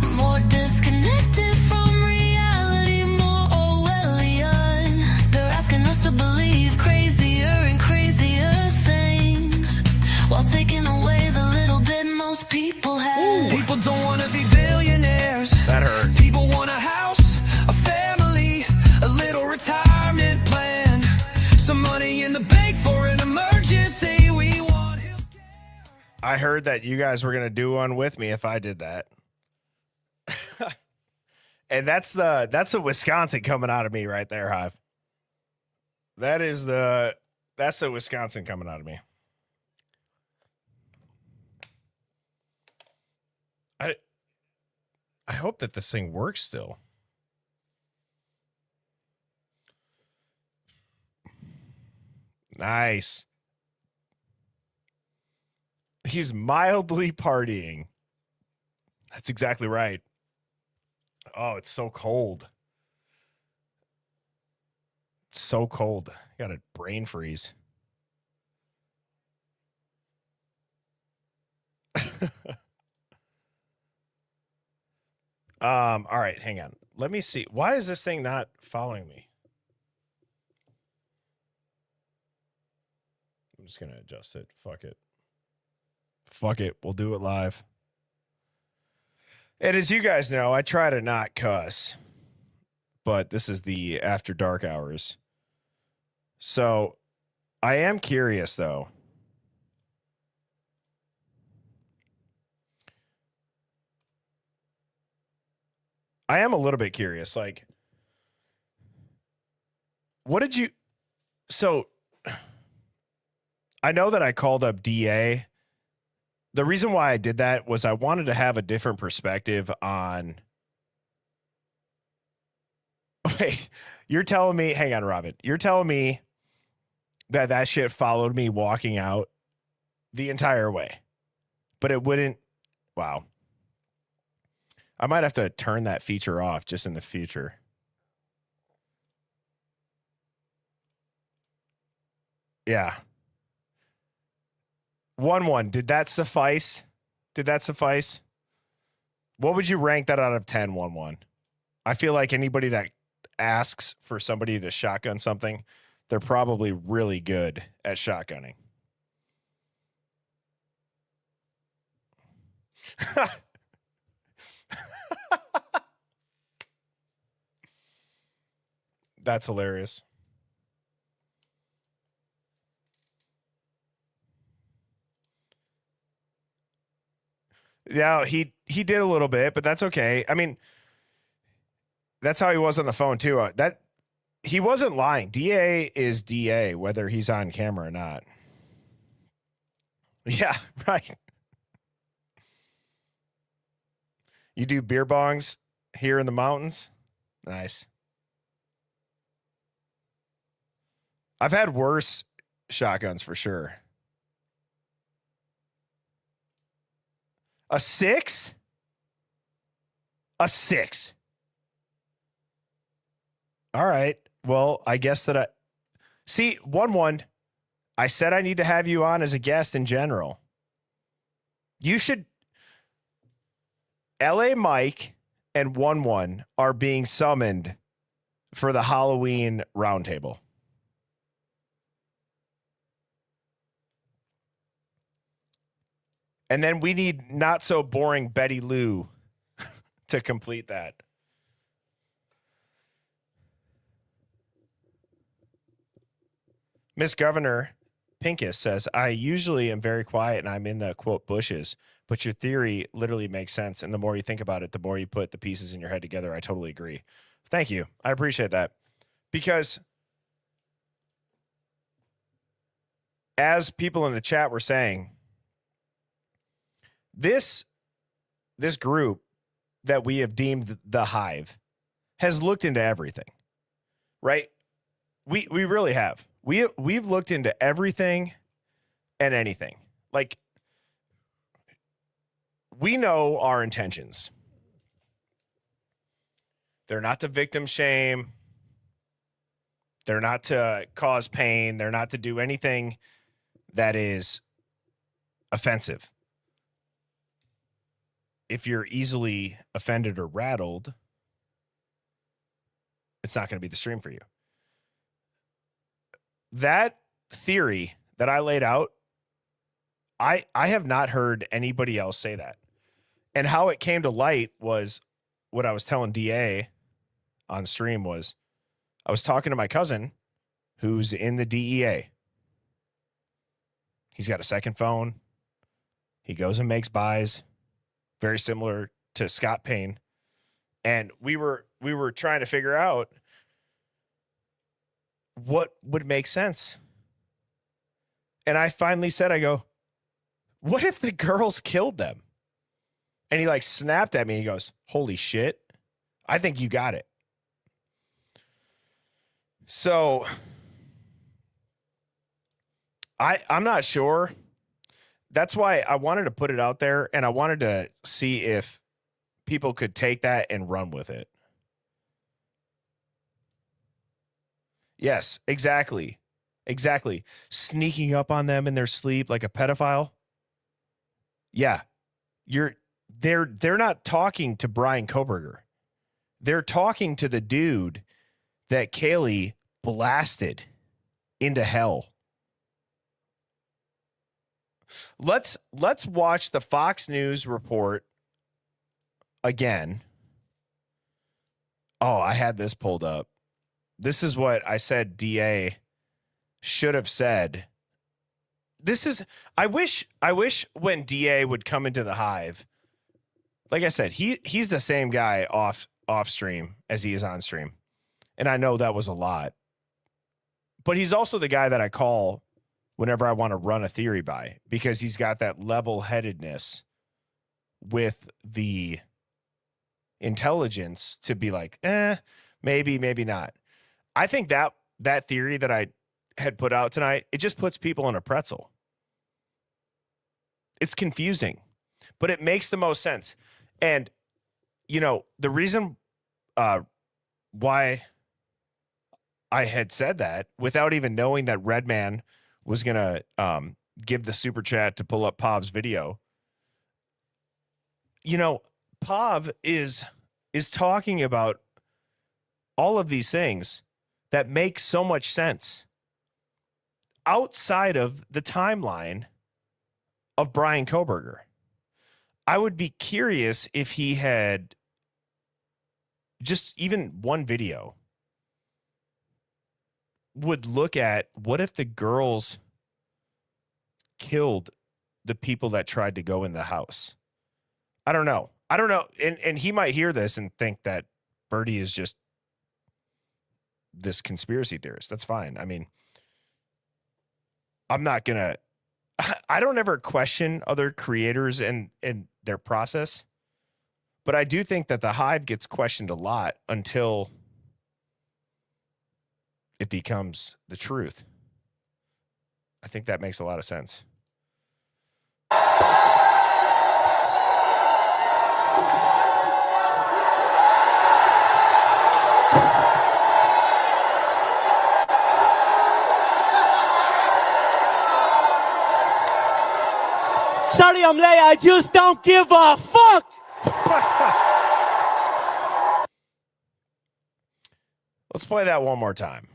[SPEAKER 3] More disconnected from reality, more Orwellian. They're asking us to believe crazier and crazier things, while taking away the little bit most people have.
[SPEAKER 4] People don't want to be billionaires.
[SPEAKER 1] That hurt.
[SPEAKER 4] People want a house, a family, a little retirement plan, some money in the bank for an emergency. We want healthcare.
[SPEAKER 1] I heard that you guys were going to do one with me if I did that. And that's the Wisconsin coming out of me right there, Hive. That's the Wisconsin coming out of me. I hope that this thing works still. Nice. He's mildly partying. That's exactly right. Oh, it's so cold. It's so cold. I got a brain freeze. All right, hang on. Let me see. Why is this thing not following me? I'm just gonna adjust it. Fuck it. Fuck it. We'll do it live. And as you guys know, I try to not cuss, but this is the after dark hours. So I am curious though. I am a little bit curious. Like, what did you? So I know that I called up DA. The reason why I did that was I wanted to have a different perspective on. Wait, you're telling me, hang on, Robin. You're telling me that shit followed me walking out the entire way, but it wouldn't. Wow. I might have to turn that feature off just in the future. Yeah. 1-1. Did that suffice? Did that suffice? What would you rank that out of 10, 1-1? I feel like anybody that asks for somebody to shotgun something, they're probably really good at shotgunning. That's hilarious. Yeah, he did a little bit, but that's okay. I mean, that's how he was on the phone too. That he wasn't lying. DA is DA, whether he's on camera or not. Yeah, right. You do beer bongs here in the mountains? Nice. I've had worse shotguns for sure. A 6? A 6. All right. Well, I guess that see, 1-1. I said I need to have you on as a guest in general. You should. LA Mike and 1-1 are being summoned for the Halloween roundtable. And then we need not so boring Betty Lou to complete that. Miss Governor Pincus says, I usually am very quiet and I'm in the quote bushes, but your theory literally makes sense. And the more you think about it, the more you put the pieces in your head together. I totally agree. Thank you. I appreciate that. Because as people in the chat were saying, this group that we have deemed the Hive has looked into everything, right? We really have. We've looked into everything and anything. Like, we know our intentions. They're not to victim shame. They're not to cause pain. They're not to do anything that is offensive. If you're easily offended or rattled, it's not going to be the stream for you. That theory that I laid out, I have not heard anybody else say that. And how it came to light was what I was telling DA on stream was I was talking to my cousin who's in the DEA. He's got a second phone. He goes and makes buys, very similar to Scott Payne. And we were trying to figure out what would make sense. And I finally said, I go, what if the girls killed them? And he like snapped at me. He goes, holy shit. I think you got it. So I'm not sure. That's why I wanted to put it out there, and I wanted to see if people could take that and run with it. Yes, exactly. Exactly. Sneaking up on them in their sleep like a pedophile. Yeah. They're not talking to Brian Koberger. They're talking to the dude that Kaylee blasted into hell. Let's watch the Fox News report again. Oh, I had this pulled up. This is what I said DA should have said. This is I wish when DA would come into the Hive, like I said, he's the same guy off stream as he is on stream. And I know that was a lot. But he's also the guy that I call whenever I want to run a theory by, because he's got that level-headedness with the intelligence to be like, maybe, maybe not. I think that theory that I had put out tonight, it just puts people in a pretzel. It's confusing, but it makes the most sense. And, you know, the reason why I had said that without even knowing that Redman was going to give the super chat to pull up Pav's video. You know, Pav is talking about all of these things that make so much sense outside of the timeline of Brian Koberger. I would be curious if he had just even one video would look at what if the girls killed the people that tried to go in the house. I don't know. And he might hear this and think that Birdie is just this conspiracy theorist. That's fine. I mean, I don't ever question other creators and their process, but I do think that the Hive gets questioned a lot until it becomes the truth. I think that makes a lot of sense.
[SPEAKER 5] Sorry I'm late, I just don't give a fuck!
[SPEAKER 1] Let's play that one more time.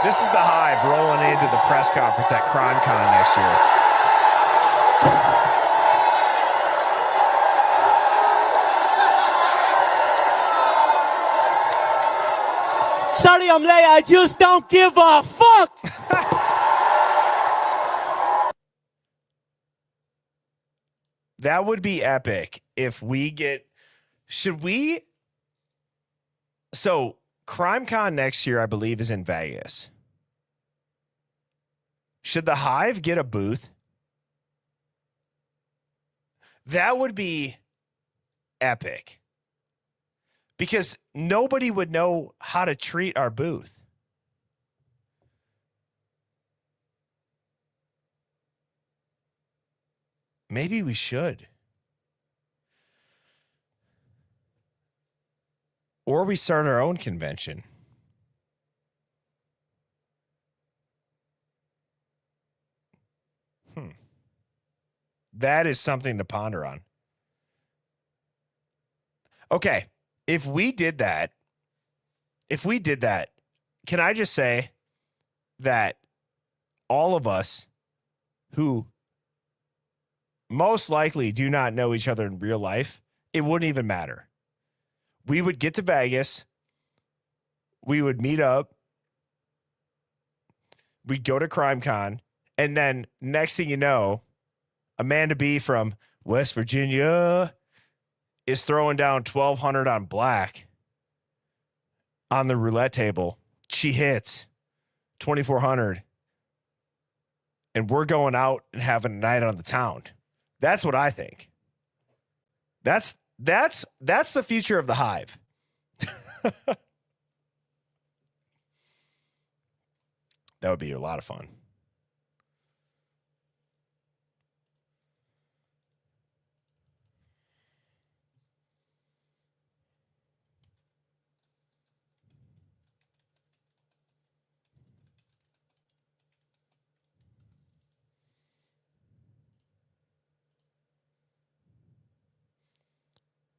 [SPEAKER 1] This is the Hive rolling into the press conference at CrimeCon next year.
[SPEAKER 5] Sorry I'm late, I just don't give a fuck!
[SPEAKER 1] That would be epic if we get. Should we? So, CrimeCon next year, I believe, is in Vegas. Should the Hive get a booth? That would be epic. Because nobody would know how to treat our booth. Maybe we should. Or we start our own convention. That is something to ponder on. Okay, if we did that, can I just say that all of us who most likely do not know each other in real life, it wouldn't even matter. We would get to Vegas. We would meet up. We'd go to CrimeCon. And then next thing you know, Amanda B from West Virginia is throwing down 1,200 on black on the roulette table. She hits 2,400. And we're going out and having a night on the town. That's what I think. That's the future of the Hive. That would be a lot of fun.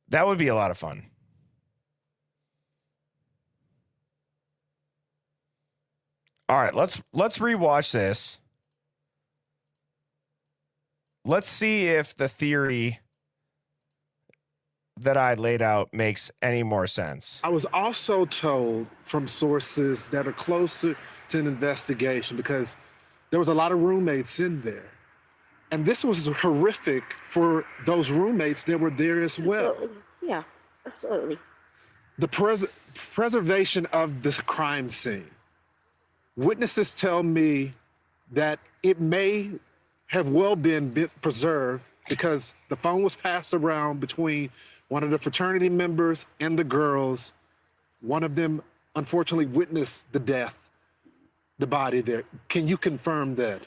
[SPEAKER 1] That would be a lot of fun. All right, let's rewatch this. Let's see if the theory that I laid out makes any more sense.
[SPEAKER 6] I was also told from sources that are closer to an investigation, because there was a lot of roommates in there. And this was horrific for those roommates that were there as well.
[SPEAKER 7] Absolutely. Yeah, absolutely.
[SPEAKER 6] The preservation of this crime scene. Witnesses tell me that it may have well been preserved because the phone was passed around between one of the fraternity members and the girls. One of them unfortunately witnessed the death, the body there. Can you confirm that?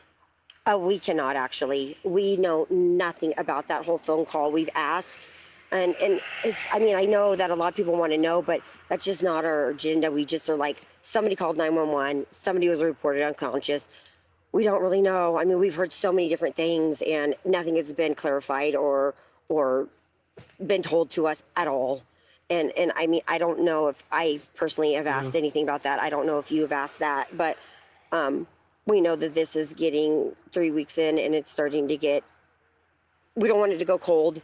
[SPEAKER 7] We cannot actually. We know nothing about that whole phone call. We've asked, and it's, I mean, I know that a lot of people want to know, but that's just not our agenda. We just are like, somebody called 911, somebody was reported unconscious. We don't really know. I mean, we've heard so many different things and nothing has been clarified or been told to us at all. And I mean, I don't know if I personally have asked anything about that. I don't know if you have asked that, but we know that this is getting 3 weeks in and it's starting to get, we don't want it to go cold.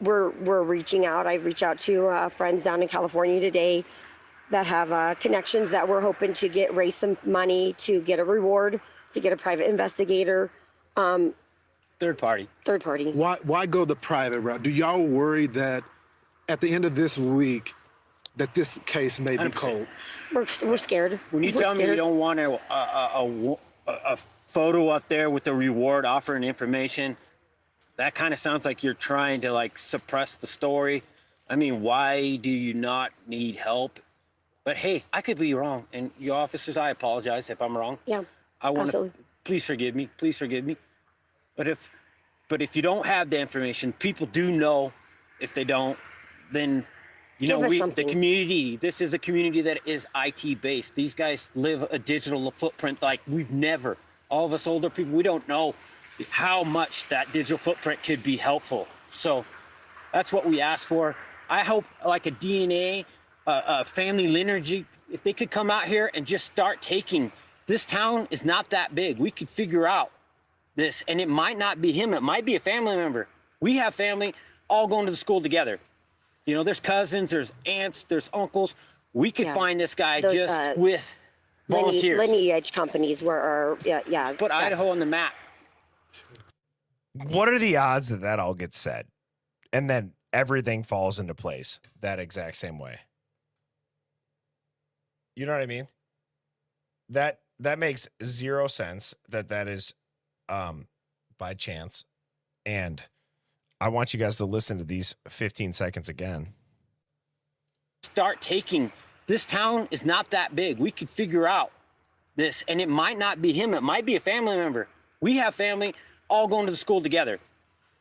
[SPEAKER 7] We're reaching out. I've reached out to friends down in California today that have connections that we're hoping to raise some money to get a reward, to get a private investigator.
[SPEAKER 8] Third party.
[SPEAKER 6] Why go the private route? Do y'all worry that at the end of this week that this case may be
[SPEAKER 8] 100%.
[SPEAKER 6] cold?
[SPEAKER 7] We're scared.
[SPEAKER 8] When you
[SPEAKER 7] We're
[SPEAKER 8] tell me you
[SPEAKER 7] scared.
[SPEAKER 8] don't want a photo up there with the reward offering information, that kind of sounds like you're trying to like suppress the story. I mean, why do you not need help? But hey, I could be wrong. And your officers, I apologize if I'm wrong.
[SPEAKER 7] Yeah,
[SPEAKER 8] I want to,
[SPEAKER 7] absolutely.
[SPEAKER 8] please forgive me. Please forgive me. But if you don't have the information, people do know. If they don't, then you
[SPEAKER 7] Give
[SPEAKER 8] know,
[SPEAKER 7] us
[SPEAKER 8] the
[SPEAKER 7] something.
[SPEAKER 8] community, this is a community that is IT based. These guys live a digital footprint like we've never. All of us older people, we don't know how much that digital footprint could be helpful. So that's what we asked for. I hope like a DNA, a family lineage, if they could come out here and just start taking, this town is not that big. We could figure out this, and it might not be him. It might be a family member. We have family all going to the school together. You know, there's cousins, there's aunts, there's uncles. We could
[SPEAKER 7] Yeah.
[SPEAKER 8] find this guy
[SPEAKER 7] Those,
[SPEAKER 8] just with volunteers.
[SPEAKER 7] lineage companies were, yeah.
[SPEAKER 8] Put Idaho on the map.
[SPEAKER 1] What are the odds that that all gets said, and then everything falls into place that exact same way? You know what I mean? That makes zero sense. That is by chance, and I want you guys to listen to these 15 seconds again.
[SPEAKER 8] Start taking, this town is not that big. We could figure out this, and it might not be him. It might be a family member. We have family all going to the school together.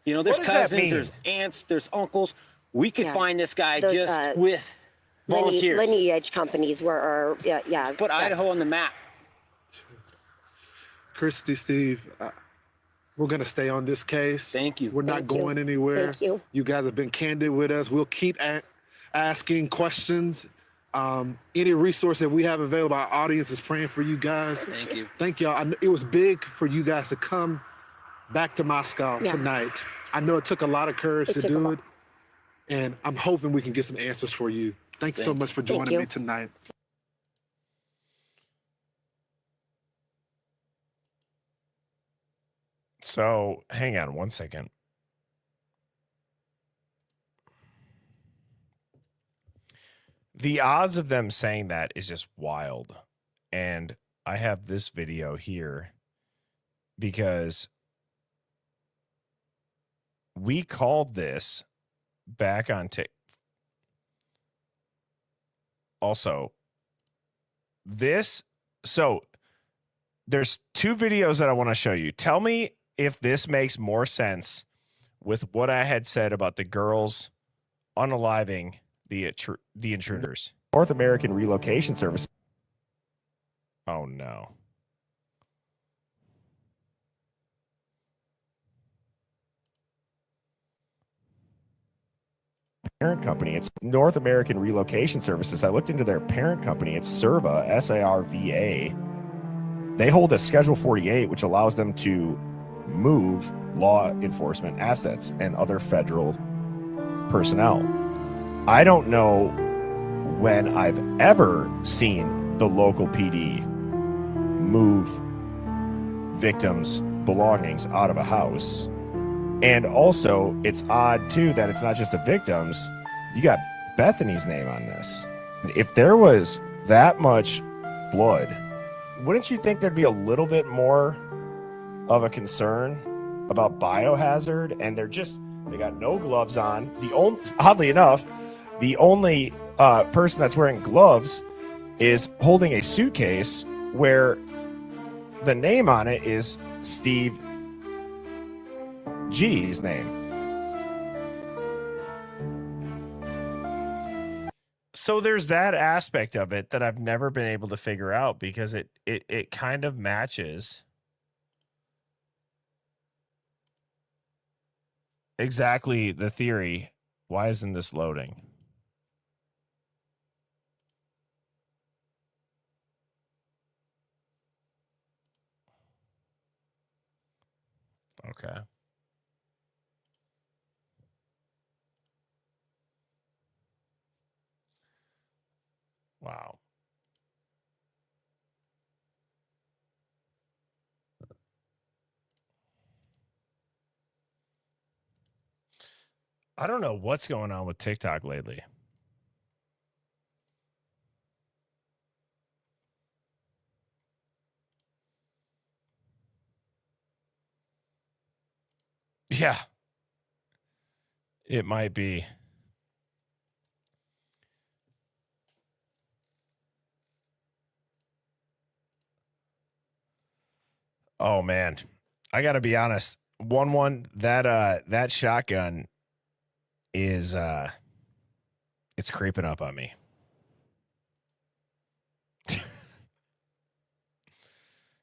[SPEAKER 8] You know, there's
[SPEAKER 1] What does that
[SPEAKER 8] cousins,
[SPEAKER 1] mean?
[SPEAKER 8] there's aunts, there's uncles. We could
[SPEAKER 7] Yeah.
[SPEAKER 8] find this guy
[SPEAKER 7] Those,
[SPEAKER 8] just with volunteers.
[SPEAKER 7] lineage companies were, yeah.
[SPEAKER 8] Put Idaho on the map.
[SPEAKER 6] Christy, Steve, we're going to stay on this case.
[SPEAKER 8] Thank you.
[SPEAKER 6] We're not
[SPEAKER 7] Thank you.
[SPEAKER 6] going anywhere.
[SPEAKER 7] Thank you.
[SPEAKER 6] You guys have been candid with us. We'll keep asking questions. Any resource that we have available, our audience is praying for you guys.
[SPEAKER 8] Thank you.
[SPEAKER 6] Thank y'all. It was big for you guys to come back to Moscow
[SPEAKER 7] Yeah.
[SPEAKER 6] tonight. I know it took a lot of courage
[SPEAKER 7] It
[SPEAKER 6] to
[SPEAKER 7] took a
[SPEAKER 6] do
[SPEAKER 7] lot.
[SPEAKER 6] it, and I'm hoping we can get some answers for you. Thanks so
[SPEAKER 8] Thank
[SPEAKER 6] much for
[SPEAKER 7] Thank
[SPEAKER 6] joining
[SPEAKER 7] you.
[SPEAKER 6] me tonight.
[SPEAKER 1] So hang on one second. The odds of them saying that is just wild. And I have this video here because we called this back on also this. So there's two videos that I want to show you. Tell me if this makes more sense with what I had said about the girls unaliving the intruders. North American Relocation Service. Oh no. Parent company, it's North American Relocation Services. I looked into their parent company, it's SARVA, SARVA. They hold a Schedule 48, which allows them to move law enforcement assets and other federal personnel. I don't know when I've ever seen the local PD move victims' belongings out of a house. And also, it's odd, too, that it's not just the victims. You got Bethany's name on this. If there was that much blood, wouldn't you think there'd be a little bit more of a concern about biohazard? And they got no gloves on. Oddly enough, the only person that's wearing gloves is holding a suitcase where the name on it is Steve G's name. So there's that aspect of it that I've never been able to figure out because it kind of matches exactly the theory. Why isn't this loading? Okay. Wow. I don't know what's going on with TikTok lately. Yeah. It might be. Oh man. I got to be honest. That shotgun is it's creeping up on me.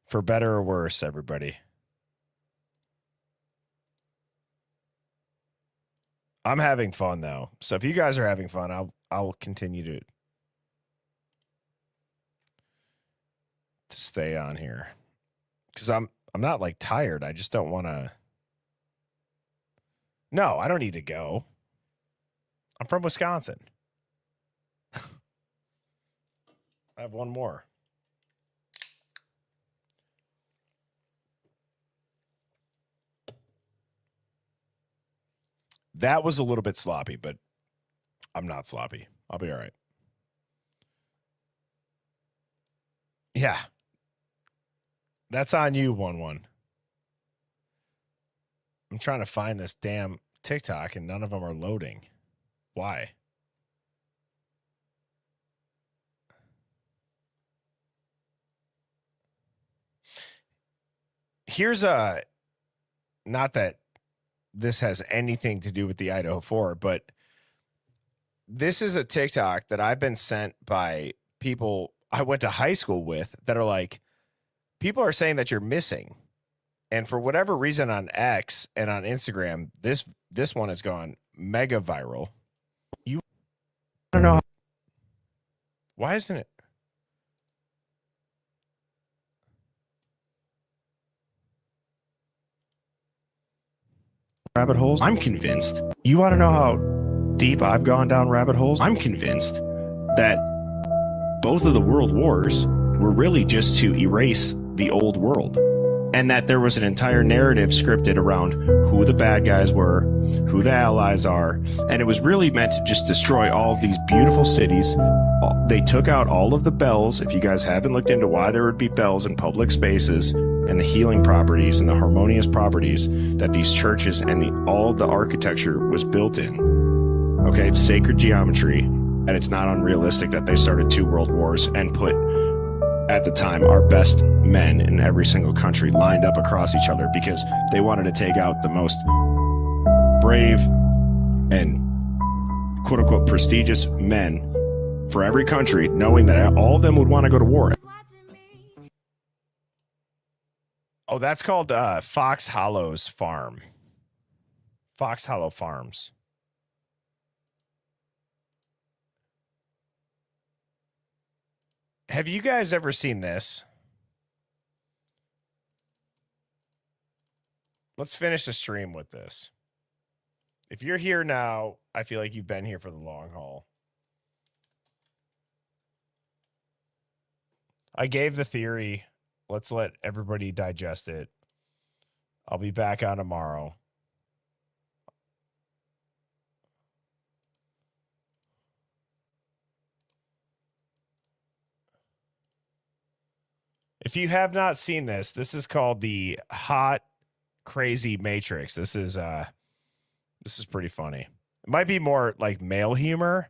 [SPEAKER 1] For better or worse, everybody. I'm having fun though. So if you guys are having fun, I'll continue to stay on here. Cuz I'm not like tired. I just don't want to. No, I don't need to go. I'm from Wisconsin. I have one more. That was a little bit sloppy, but I'm not sloppy. I'll be all right. Yeah. That's on you, 1-1. I'm trying to find this damn TikTok and none of them are loading. Why? Here's a, not that this has anything to do with the Idaho 4, but this is a TikTok that I've been sent by people I went to high school with that are like, people are saying that you're missing. And for whatever reason on X and on Instagram, this one has gone mega viral. I don't know. Why isn't it? Rabbit holes? I'm convinced. You want to know how deep I've gone down rabbit holes? I'm convinced that both of the world wars were really just to erase the old world. And that there was an entire narrative scripted around who the bad guys were, who the allies are. And it was really meant to just destroy all of these beautiful cities. They took out all of the bells. If you guys haven't looked into why there would be bells in public spaces and the healing properties and the harmonious properties that these churches and all the architecture was built in. Okay, it's sacred geometry. And it's not unrealistic that they started 2 world wars and put, at the time, our best men in every single country lined up across each other because they wanted to take out the most brave and quote unquote prestigious men for every country, knowing that all of them would want to go to war. Oh, that's called Fox Hollow's Farm. Fox Hollow Farms. Have you guys ever seen this? Let's finish the stream with this. If you're here now, I feel like you've been here for the long haul. I gave the theory. Let's let everybody digest it. I'll be back on tomorrow. If you have not seen this, this is called the Hot Crazy Matrix. This is pretty funny. It might be more like male humor.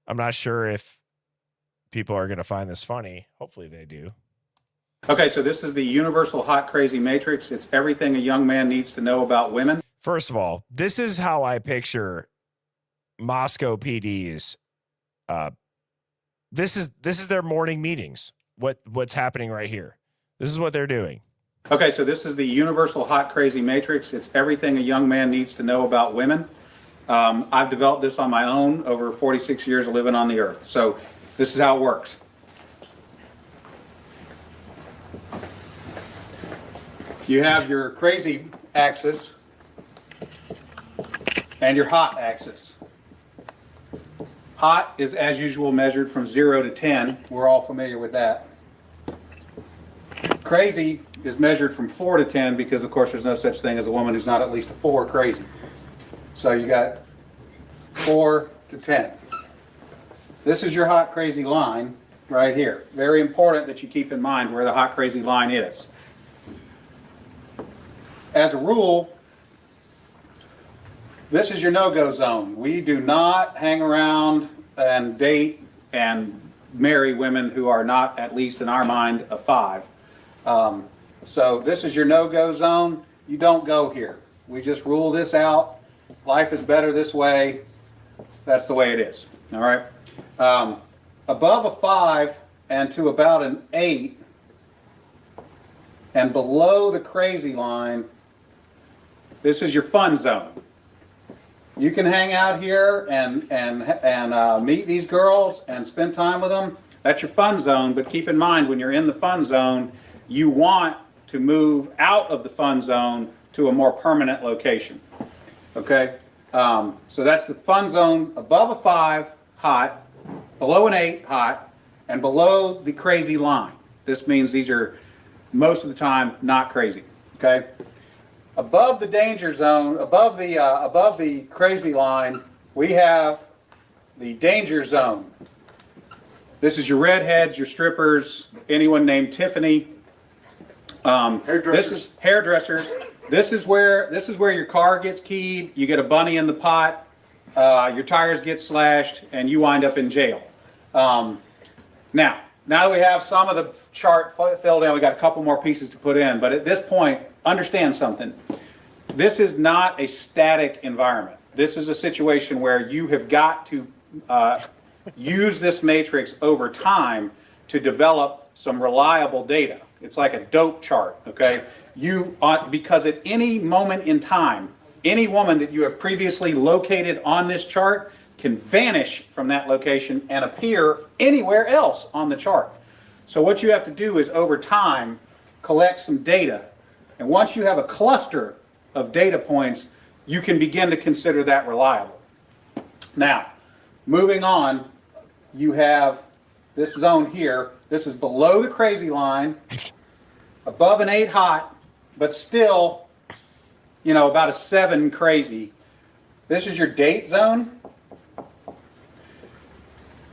[SPEAKER 1] I'm not sure if people are going to find this funny. Hopefully they do.
[SPEAKER 9] Okay, so this is the universal hot crazy matrix. It's everything a young man needs to know about women.
[SPEAKER 1] First of all, this is how I picture Moscow PD's. This is their morning meetings. What's happening right here? This is what they're doing.
[SPEAKER 9] Okay, so this is the universal hot crazy matrix. It's everything a young man needs to know about women. I've developed this on my own over 46 years of living on the earth. So this is how it works. You have your crazy axis and your hot axis. Hot is, as usual, measured from 0 to 10. We're all familiar with that. Crazy is measured from 4 to 10 because, of course, there's no such thing as a woman who's not at least a 4 crazy. So you got 4 to 10. This is your hot crazy line right here. Very important that you keep in mind where the hot crazy line is. As a rule, this is your no-go zone. We do not hang around and date and marry women who are not, at least in our mind, a 5. So this is your no-go zone. You don't go here. We just rule this out. Life is better this way. That's the way it is. All right. Above a 5 and to about an 8 and below the crazy line, this is your fun zone. You can hang out here and meet these girls and spend time with them. That's your fun zone, but keep in mind when you're in the fun zone, you want to move out of the fun zone to a more permanent location. Okay, so that's the fun zone above a 5, hot, below an 8, hot, and below the crazy line. This means these are most of the time not crazy. Okay, above the danger zone, above the crazy line, we have the danger zone. This is your redheads, your strippers, anyone named Tiffany. This is hairdressers. This is where your car gets keyed. You get a bunny in the pot. Your tires get slashed, and you wind up in jail. Now that we have some of the chart filled in, we got a couple more pieces to put in. But at this point, understand something. This is not a static environment. This is a situation where you have got to use this matrix over time to develop some reliable data. It's like a dope chart, okay? Because at any moment in time, any woman that you have previously located on this chart can vanish from that location and appear anywhere else on the chart. So what you have to do is over time collect some data. And once you have a cluster of data points, you can begin to consider that reliable. Now, moving on, you have this zone here. This is below the crazy line, above an 8 hot, but still, about a 7 crazy. This is your date zone.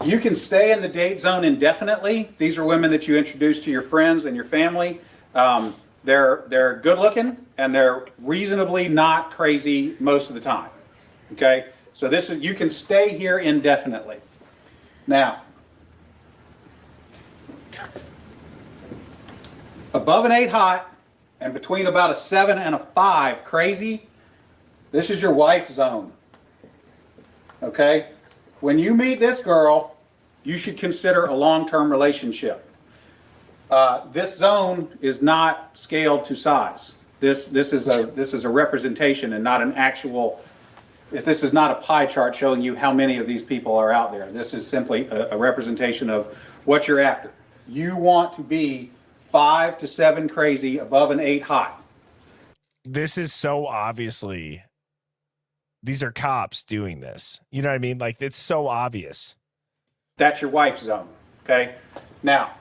[SPEAKER 9] You can stay in the date zone indefinitely. These are women that you introduce to your friends and your family. They're good looking and they're reasonably not crazy most of the time. Okay, so you can stay here indefinitely. Now, above an 8 hot and between about a 7 and a 5 crazy, this is your wife zone. Okay, when you meet this girl, you should consider a long-term relationship. This zone is not scaled to size. This is a representation and not an actual. This is not a pie chart showing you how many of these people are out there. This is simply a representation of what you're after. You want to be 5 to 7 crazy, above an 8 hot.
[SPEAKER 1] This is so obviously, these are cops doing this. You know what I mean? Like, it's so obvious.
[SPEAKER 9] That's your wife zone. Okay. Now,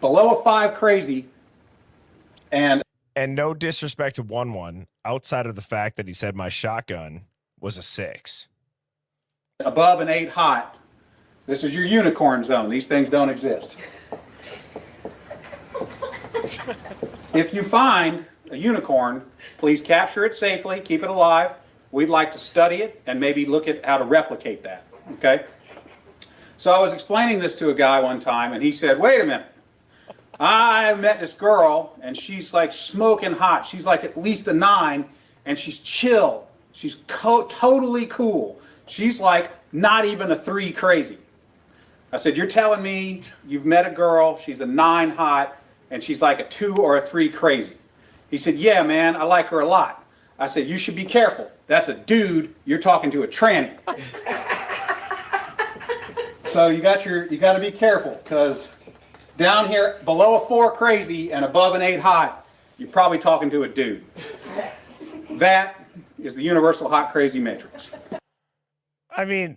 [SPEAKER 9] below a 5 crazy, and
[SPEAKER 1] no disrespect to 1-1, outside of the fact that he said my shotgun was a 6.
[SPEAKER 9] Above an 8 hot, this is your unicorn zone. These things don't exist. If you find a unicorn, please capture it safely, keep it alive. We'd like to study it and maybe look at how to replicate that. Okay? So I was explaining this to a guy one time, and he said, wait a minute. I met this girl, and she's like smoking hot. She's like at least a 9, and she's chill. She's totally cool. She's like not even a 3 crazy. I said, you're telling me you've met a girl, she's a 9 hot, and she's like a 2 or a 3 crazy. He said, yeah, man, I like her a lot. I said, you should be careful. That's a dude. You're talking to a tranny. So you got to be careful, because down here below a 4 crazy and above an 8 hot, you're probably talking to a dude. That is the universal hot crazy matrix.
[SPEAKER 1] I mean,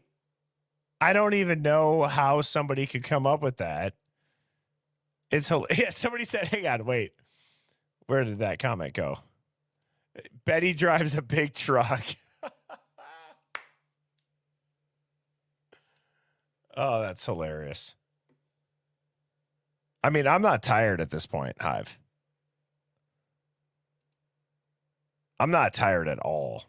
[SPEAKER 1] I don't even know how somebody could come up with that. It's hilarious. Somebody said, hang on, wait. Where did that comment go? Betty drives a big truck. Oh, that's hilarious. I mean, I'm not tired at this point, Hive. I'm not tired at all.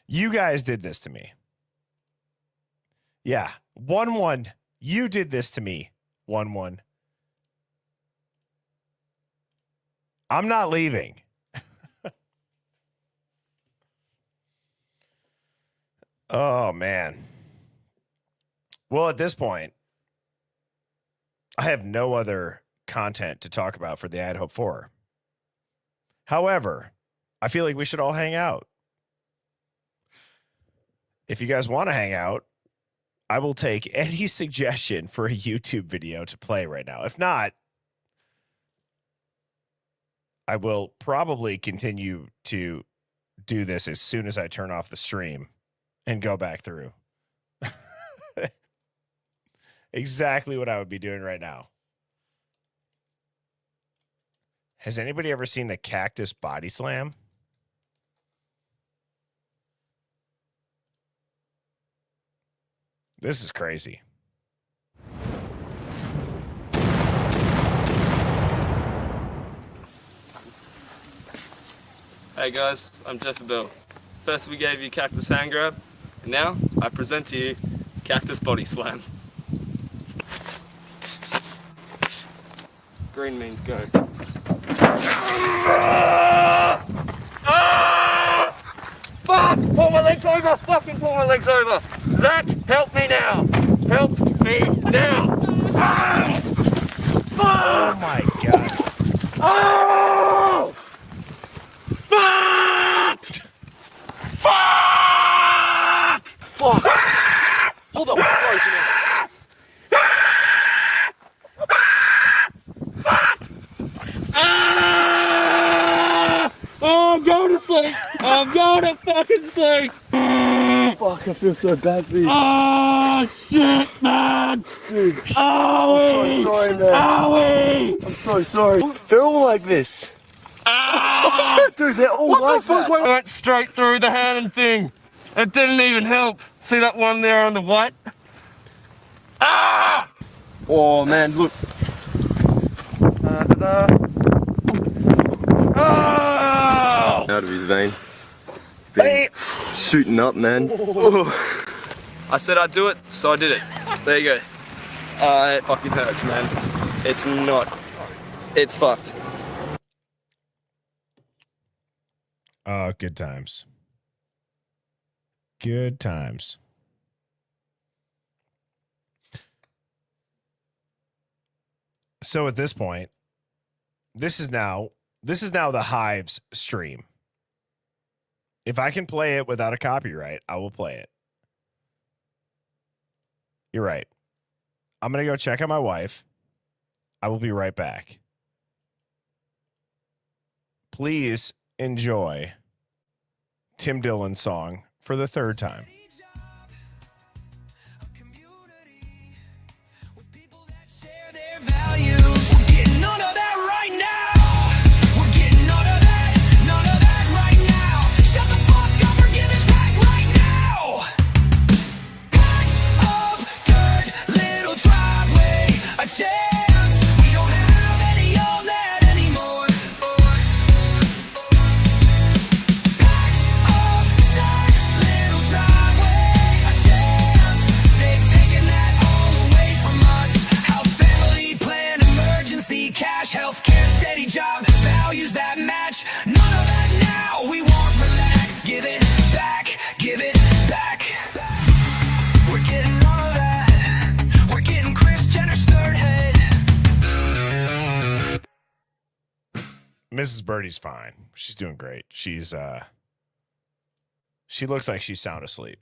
[SPEAKER 1] You guys did this to me. Yeah. 1-1. You did this to me. 1-1. I'm not leaving. Oh, man. Well, at this point, I have no other content to talk about for the I'd Hope For. However, I feel like we should all hang out. If you guys want to hang out, I will take any suggestion for a YouTube video to play right now. If not, I will probably continue to do this as soon as I turn off the stream and go back through. Exactly what I would be doing right now. Has anybody ever seen the cactus body slam? This is crazy.
[SPEAKER 10] Hey guys, I'm Jeff Bill. First we gave you Cactus Hand Grab, and now I present to you Cactus Body Slam. Green means go. Fuck! Pull my legs over! Fucking pull my legs over! Zach, help me now! Help me now!
[SPEAKER 1] Oh my god.
[SPEAKER 10] Oh! Fuck! Fuck! Fuck! Hold on, what's broken out? Oh, I'm going to sleep! I'm going to fucking sleep!
[SPEAKER 11] Fuck, I feel so bad for you.
[SPEAKER 10] Oh, shit, man!
[SPEAKER 11] Dude,
[SPEAKER 10] Owie!
[SPEAKER 11] I'm so sorry, man.
[SPEAKER 10] Owie!
[SPEAKER 11] I'm so sorry. They're all like this. Dude, they're all like that.
[SPEAKER 10] I went straight through the hand thing. It didn't even help. See that one there on the white? Ah!
[SPEAKER 11] Oh, man, look.
[SPEAKER 10] Oh!
[SPEAKER 11] Out of his vein. Been shooting up, man.
[SPEAKER 10] I said I'd do it, so I did it. There you go. It fucking hurts, man. It's not. It's fucked.
[SPEAKER 1] Oh, good times. Good times. So at this point, this is now the Hive's stream. If I can play it without a copyright, I will play it. You're right. I'm going to go check on my wife. I will be right back. Please enjoy Tim Dillon's song for the third time.
[SPEAKER 4] Job values that match. None of that now. We won't relax. Give it back. Give it back. We're getting all of that. We're getting Kris Jenner's third head.
[SPEAKER 1] Mrs. Birdie's fine. She's doing great. She looks like she's sound asleep.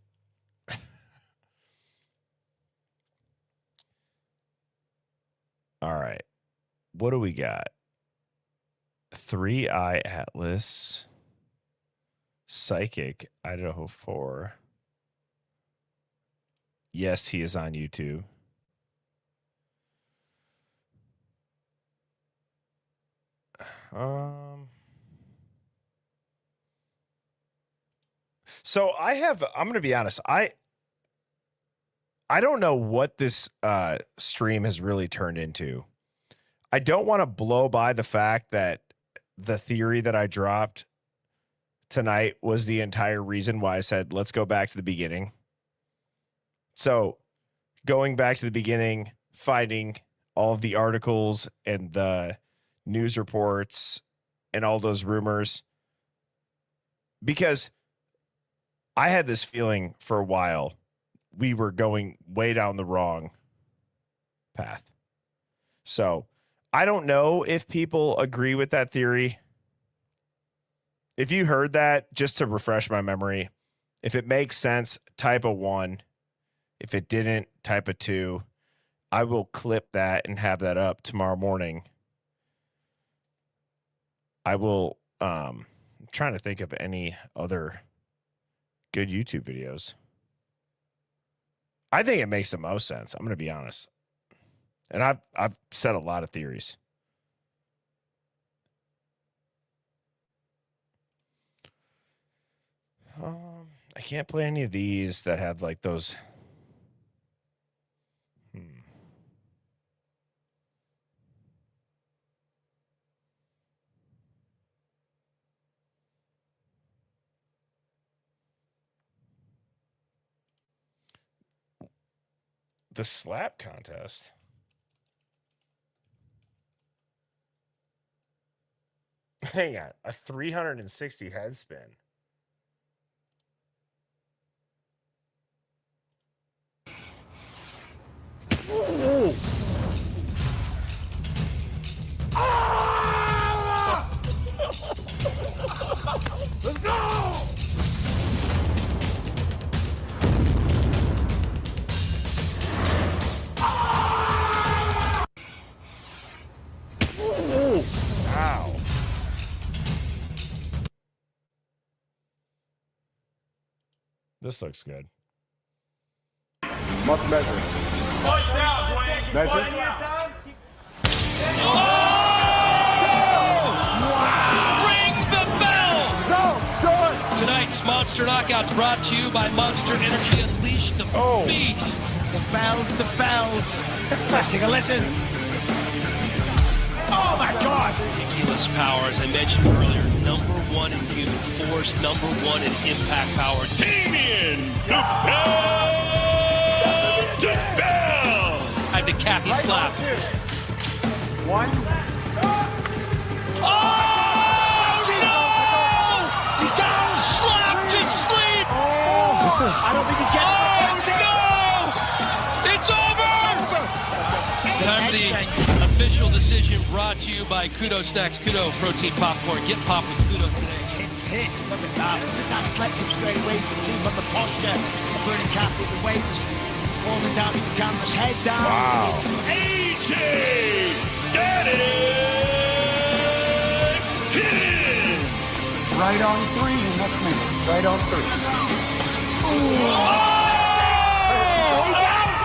[SPEAKER 1] All right. What do we got? 3-Eye Atlas, Psychic, Idaho 4. Yes, he is on YouTube. So I'm going to be honest. I don't know what this stream has really turned into. I don't want to blow by the fact that the theory that I dropped tonight was the entire reason why I said, let's go back to the beginning. So going back to the beginning, finding all of the articles and the news reports and all those rumors, because I had this feeling for a while we were going way down the wrong path. So I don't know if people agree with that theory. If you heard that, just to refresh my memory, if it makes sense, type a 1. If it didn't, type a 2. I will clip that and have that up tomorrow morning. I will I'm trying to think of any other good YouTube videos. I think it makes the most sense. I'm going to be honest. And I've said a lot of theories. I can't play any of these that have like those. The slap contest. Hang on, a 360 head spin. Ooh. Ah! Let's go! Ooh. Ow. This looks good.
[SPEAKER 11] Must measure. Measure.
[SPEAKER 12] Ring the bell!
[SPEAKER 11] Go! Good!
[SPEAKER 12] Tonight's Monster Knockouts brought to you by Monster Energy Unleash the Beast. The bells, the bells. Let's take a listen. Oh my God! Ridiculous power, as I mentioned earlier. #1 in human force, #1 in impact power. Damien DeBell! DeBell! I have the Kathy slap.
[SPEAKER 11] One.
[SPEAKER 12] Oh no! He's down, slapped to sleep.
[SPEAKER 11] This is.
[SPEAKER 12] I don't think he's getting. Oh no! It's over. Time for the official decision brought to you by Kudo Snacks, Kudo Protein Popcorn. Get pop with Kudo today.
[SPEAKER 5] Hits. Look at that. Look at that. Slept him straight away. You can see from the posture of Burning Cat with the weights falling down to the camera's head down.
[SPEAKER 1] Wow.
[SPEAKER 12] AJ Static Hits.
[SPEAKER 11] Right on 3 in this minute. Right on 3.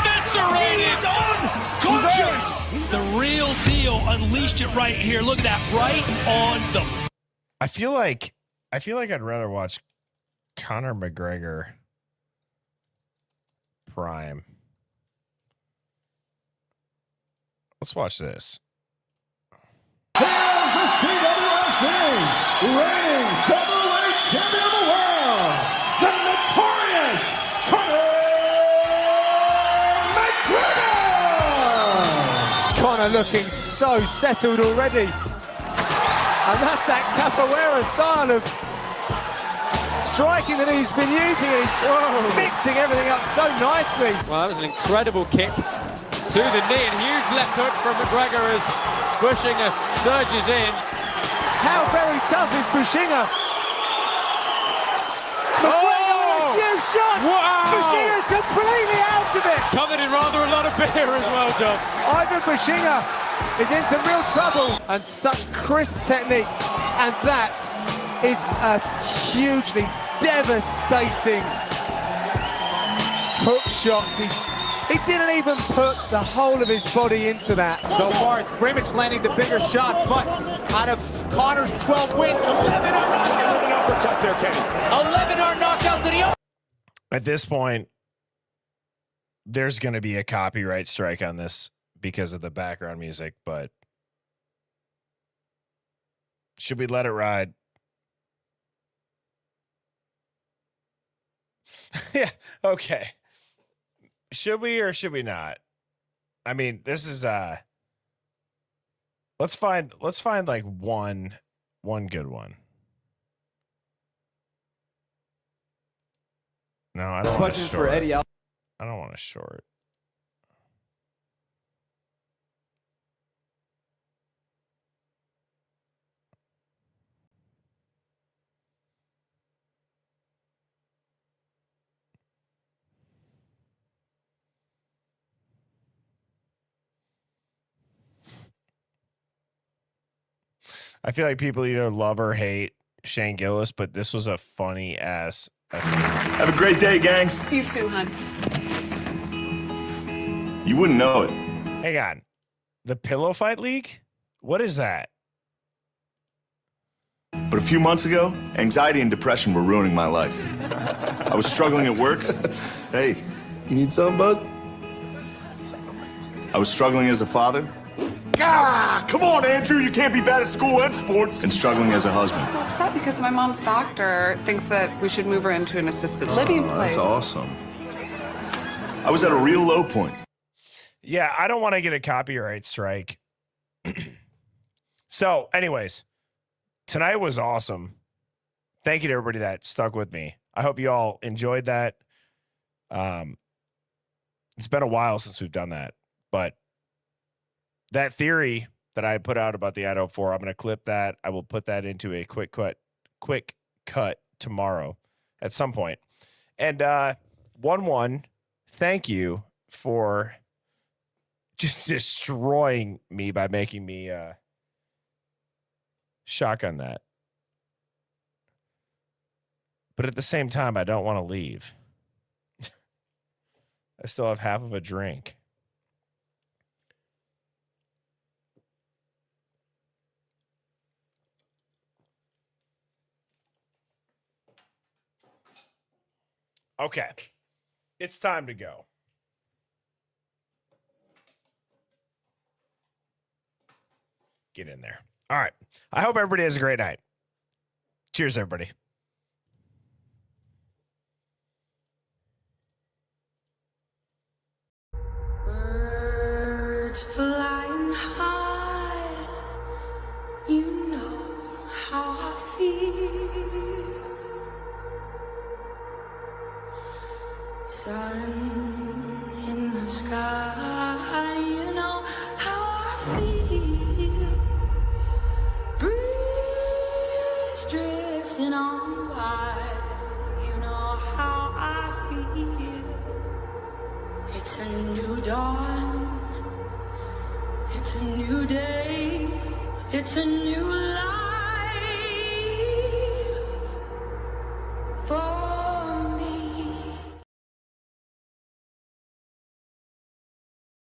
[SPEAKER 12] Eviscerated. Gorgeous. The real deal. Unleashed it right here. Look at that. Right on the.
[SPEAKER 1] I feel like I'd rather watch Conor McGregor Prime. Let's watch this.
[SPEAKER 13] Here's the CWFC reigning featherweight champion of the world, the notorious Conor McGregor!
[SPEAKER 5] Conor looking so settled already. And that's that capoeira style of striking that he's been using. He's mixing everything up so nicely.
[SPEAKER 14] Well, that was an incredible kick to the knee, and huge left hook from McGregor as Bushinger surges in.
[SPEAKER 5] How very tough is Bushinger? McGregor with a huge shot!
[SPEAKER 14] Wow!
[SPEAKER 5] Bushinger's completely out of it!
[SPEAKER 14] Covered in rather a lot of beer as well, John.
[SPEAKER 5] Ivan Bushinger is in some real trouble, and such crisp technique, and that is a hugely devastating hook shot. He didn't even put the whole of his body into that.
[SPEAKER 11] So far, it's Brimage landing the bigger shots, but out of Conor's 12 wins, 11 are knockouts. An uppercut there, Kenny. 11 are knockouts, and he.
[SPEAKER 1] At this point, there's going to be a copyright strike on this because of the background music, but should we let it ride? Yeah, okay. Should we or should we not? I mean, this is let's find like one good one. No, I don't want to short. I don't want to short. I feel like people either love or hate Shane Gillis, but this was a funny ass.
[SPEAKER 15] Have a great day, gang.
[SPEAKER 16] You too, hon.
[SPEAKER 15] You wouldn't know it.
[SPEAKER 1] Hang on. The Pillow Fight League? What is that?
[SPEAKER 15] But a few months ago, anxiety and depression were ruining my life. I was struggling at work. Hey, you need something, bud? I was struggling as a father.
[SPEAKER 11] Ah, come on, Andrew. You can't be bad at school and sports.
[SPEAKER 15] And struggling as a husband.
[SPEAKER 16] I'm so upset because my mom's doctor thinks that we should move her into an assisted living place.
[SPEAKER 15] That's awesome. I was at a real low point.
[SPEAKER 1] Yeah, I don't want to get a copyright strike. So, anyways, tonight was awesome. Thank you to everybody that stuck with me. I hope you all enjoyed that. It's been a while since we've done that, but that theory that I put out about the Idaho 4, I'm going to clip that. I will put that into a quick cut tomorrow at some point. And 1-1, thank you for just destroying me by making me shotgun that. But at the same time, I don't want to leave. I still have half of a drink. Okay. It's time to go. Get in there. All right. I hope everybody has a great night. Cheers, everybody.
[SPEAKER 3] Birds flying high, you know how I feel. Sun in the sky, you know how I feel. Breeze drifting on by, you know how I feel. It's a new dawn, it's a new day, it's a new life.